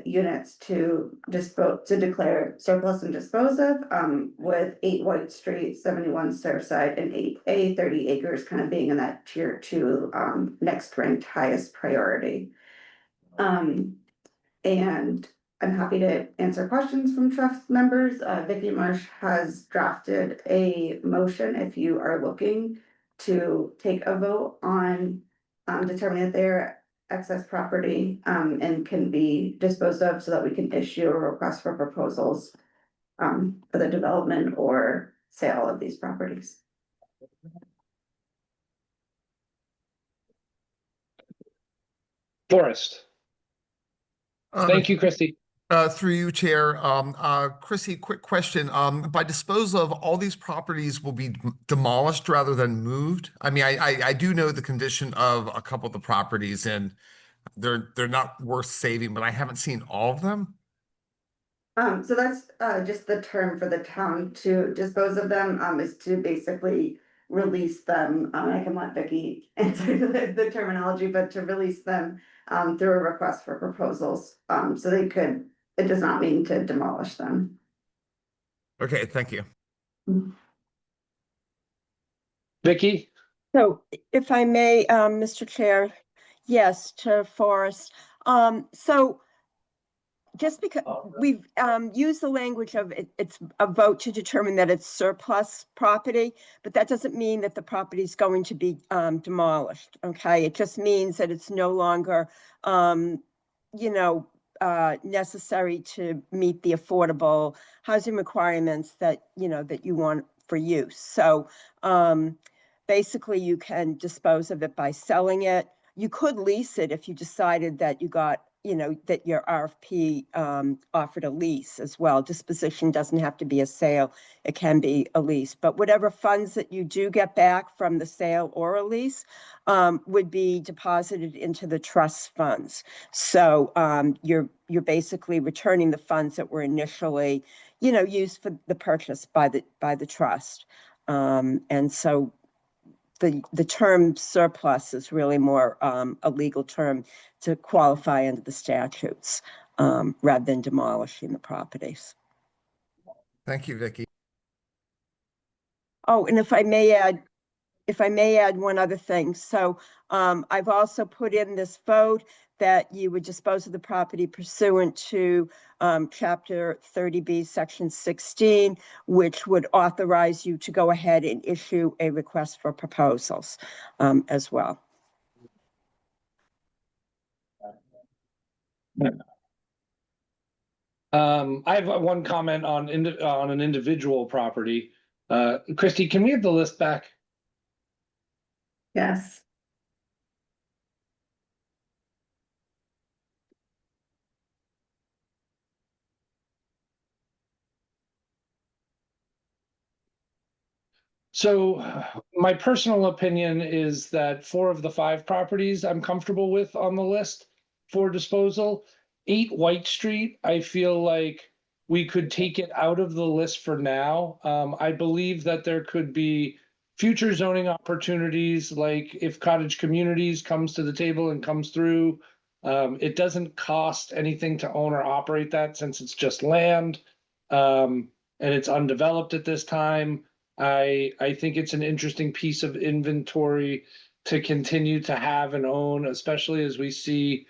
units to declare surplus and dispose of, with 8 White Street, 71 Surfside, and 8A 30 acres kind of being in that tier 2 next ranked highest priority. And I'm happy to answer questions from trust members. Vicky Marsh has drafted a motion if you are looking to take a vote on determining that they're excess property and can be disposed of, so that we can issue a request for proposals for the development or sale of these properties. Forrest. Thank you, Christy. Through you, Chair. Chrissy, quick question. By disposal of, all these properties will be demolished rather than moved? I mean, I do know the condition of a couple of the properties, and they're not worth saving, but I haven't seen all of them. So that's just the term for the town to dispose of them, is to basically release them. I can let Vicky answer the terminology, but to release them through a request for proposals. So they could, it does not mean to demolish them. Okay, thank you. Vicky? So if I may, Mr. Chair, yes, to Forrest. So just because we've used the language of it's a vote to determine that it's surplus property, but that doesn't mean that the property is going to be demolished. Okay, it just means that it's no longer, necessary to meet the affordable housing requirements that that you want for use. So basically, you can dispose of it by selling it. You could lease it if you decided that you got, that your RFP offered a lease as well. Disposition doesn't have to be a sale. It can be a lease. But whatever funds that you do get back from the sale or a lease would be deposited into the trust funds. So you're basically returning the funds that were initially, used for the purchase by the trust. And so the term surplus is really more a legal term to qualify under the statutes rather than demolishing the properties. Thank you, Vicky. Oh, and if I may add one other thing. So I've also put in this vote that you would dispose of the property pursuant to Chapter 30B, Section 16, which would authorize you to go ahead and issue a request for proposals as well. I have one comment on an individual property. Christy, can we have the list back? Yes. So my personal opinion is that 4 of the 5 properties I'm comfortable with on the list for disposal. 8 White Street, I feel like we could take it out of the list for now. I believe that there could be future zoning opportunities, like if Cottage Communities comes to the table and comes through. It doesn't cost anything to own or operate that since it's just land. And it's undeveloped at this time. I think it's an interesting piece of inventory to continue to have and own, especially as we see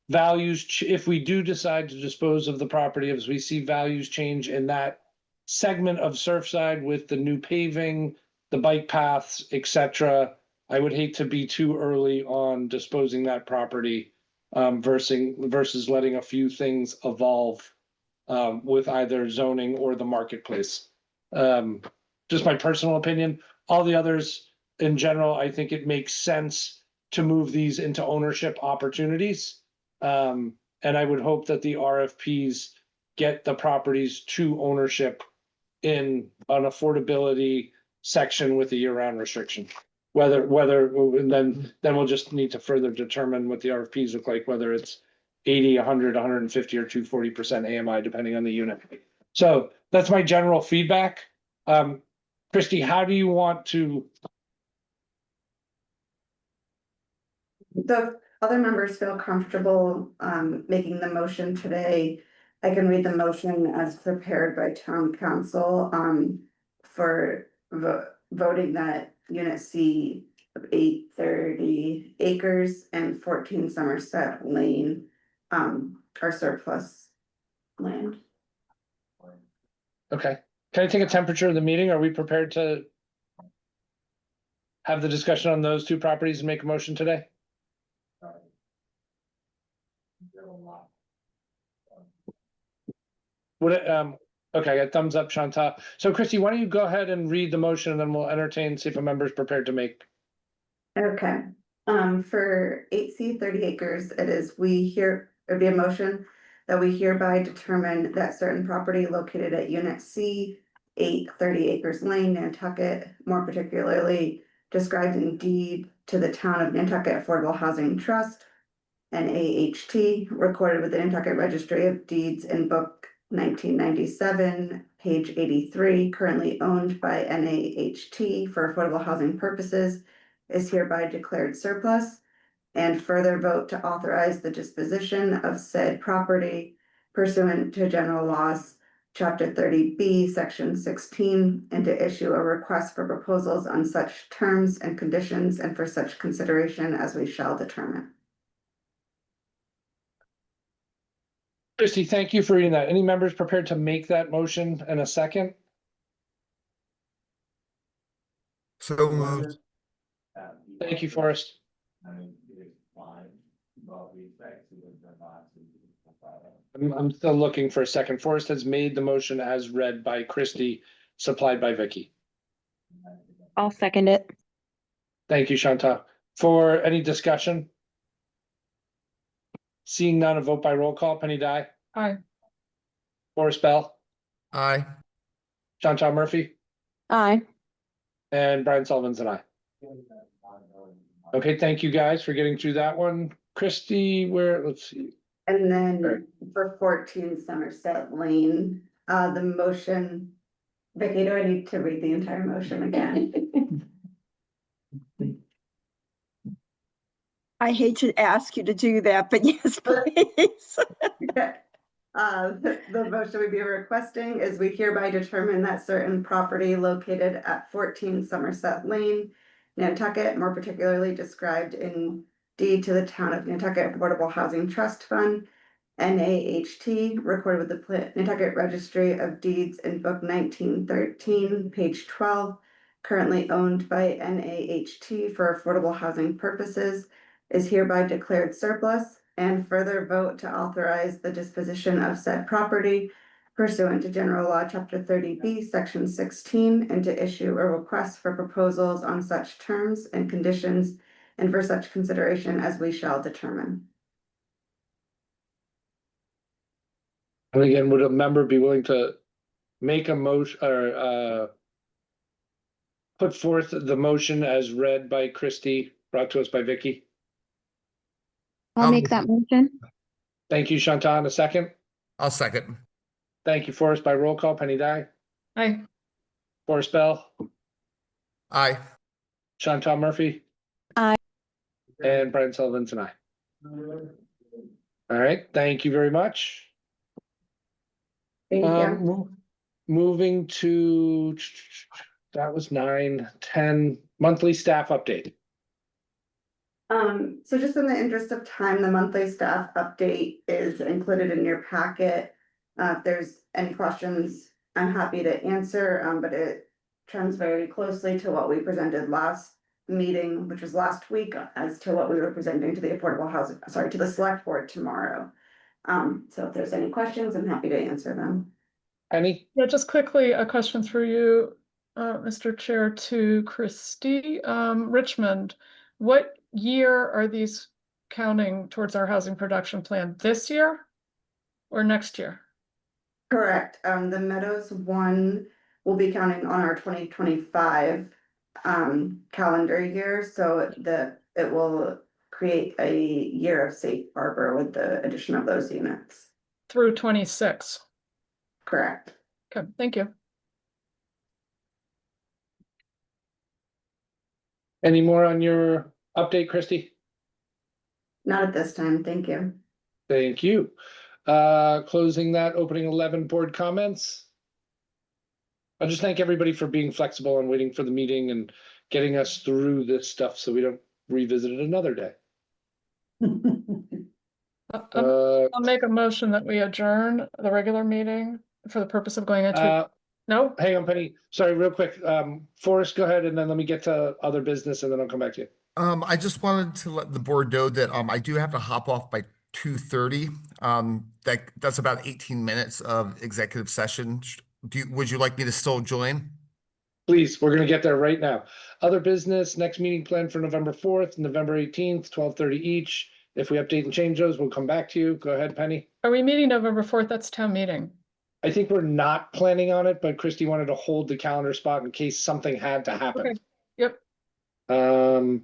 values, if we do decide to dispose of the property, as we see values change in that segment of Surfside with the new paving, the bike paths, etc. I would hate to be too early on disposing that property versus letting a few things evolve with either zoning or the marketplace. Just my personal opinion. All the others, in general, I think it makes sense to move these into ownership opportunities. And I would hope that the RFPs get the properties to ownership in an affordability section with a year-round restriction. Whether then we'll just need to further determine what the RFPs look like, whether it's 80, 100, 150, or 240% AMI, depending on the unit. So that's my general feedback. Christy, how do you want to? The other members feel comfortable making the motion today. I can read the motion as prepared by town council for voting that unit C of 830 acres and 14 Somerset Lane are surplus land. Okay, can I take a temperature of the meeting? Are we prepared to have the discussion on those 2 properties and make a motion today? Would it, okay, I got thumbs up, Chantal. So Christy, why don't you go ahead and read the motion and then we'll entertain, see if a member is prepared to make. Okay, for 8C 30 acres, it'd be a motion that we hereby determine that certain property located at unit C 830 acres Lane, Nantucket, more particularly described in deed to the town of Nantucket Affordable Housing Trust, NAHT, recorded with the Nantucket Registry of Deeds in book 1997, page 83, currently owned by NAHT for affordable housing purposes, is hereby declared surplus, and further vote to authorize the disposition of said property pursuant to general laws, chapter 30B, section 16, and to issue a request for proposals on such terms and conditions and for such consideration as we shall determine. Christy, thank you for reading that. Any members prepared to make that motion in a second? So moved. Thank you, Forrest. I'm still looking for a second. Forrest has made the motion as read by Christy, supplied by Vicky. I'll second it. Thank you, Chantal. For any discussion? Seeing none, a vote by roll call. Penny Dye, Aye. Forrest Bell, Aye. Chantal Murphy, Aye. and Brian Sullivan's an aye. Okay, thank you guys for getting through that one. Christy, let's see. And then Right. for 14 Somerset Lane, the motion, Vicky, do I need to read the entire motion again? I hate to ask you to do that, but yes, please. The motion we'd be requesting is we hereby determine that certain property located at 14 Somerset Lane, Nantucket, more particularly described in deed to the town of Nantucket Affordable Housing Trust Fund, NAHT, recorded with the Nantucket Registry of Deeds in book 1913, page 12, currently owned by NAHT for affordable housing purposes, is hereby declared surplus, and further vote to authorize the disposition of said property pursuant to general law chapter 30B section 16, and to issue a request for proposals on such terms and conditions and for such consideration as we shall determine. And again, would a member be willing to make a motion or put forth the motion as read by Christie, brought to us by Vicky? I'll make that motion. Thank you, Chantal. A second. I'll second. Thank you, Forrest. By roll call, Penny Dye, Aye. Forrest Bell, Aye. Chantal Murphy. Aye. And Brian Sullivan's an aye. All right, thank you very much. Thank you. Moving to, that was 9, 10, monthly staff update. So just in the interest of time, the monthly staff update is included in your packet. If there's any questions, I'm happy to answer, but it trends very closely to what we presented last meeting, which was last week, as to what we were presenting to the Affordable Housing, sorry, to the Select Board tomorrow. So if there's any questions, I'm happy to answer them. Penny? Yeah, just quickly, a question through you, Mr. Chair, to Christie. Richmond, what year are these counting towards our housing production plan? This year or next year? Correct. The Meadows one will be counting on our 2025 calendar year, so it will create a year of safe harbor with the addition of those units. Through 26. Correct. Okay, thank you. Any more on your update, Christie? Not at this time, thank you. Thank you. Closing that, opening 11 board comments. I'll just thank everybody for being flexible and waiting for the meeting and getting us through this stuff so we don't revisit it another day. I'll make a motion that we adjourn the regular meeting for the purpose of going into, no? Hang on, Penny. Sorry, real quick. Forrest, go ahead, and then let me get to other business, and then I'll come back to you. I just wanted to let the board know that I do have to hop off by 2:30. That's about 18 minutes of executive session. Would you like me to still join? Please, we're gonna get there right now. Other business, next meeting planned for November 4th, November 18th, 12:30 each. If we update and change those, we'll come back to you. Go ahead, Penny. Are we meeting November 4th? That's town meeting. I think we're not planning on it, but Christie wanted to hold the calendar spot in case something had to happen. Okay, yep. All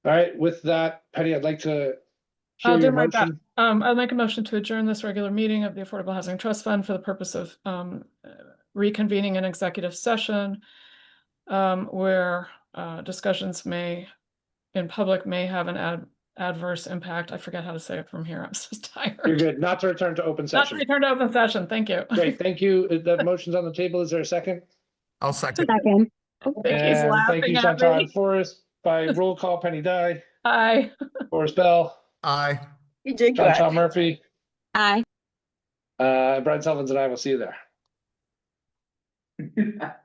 right, with that, Penny, I'd like to hear I'll do your my best. motion. I'll make a motion to adjourn this regular meeting of the Affordable Housing Trust Fund for the purpose of reconvening an executive session where discussions in public may have an adverse impact. I forget how to say it from here. I'm so tired. You're good. Not to return to open Not session. to return to open session. Thank you. Great, thank you. The motion's on the table. Is there a second? I'll second. Second. Vicky's And laughing thank you, at Chantal me. and Forrest. By roll call, Penny Dye, Aye. Forrest Bell, Aye. You did good. Chantal Murphy, Aye. Brian Sullivan's and I will see you there.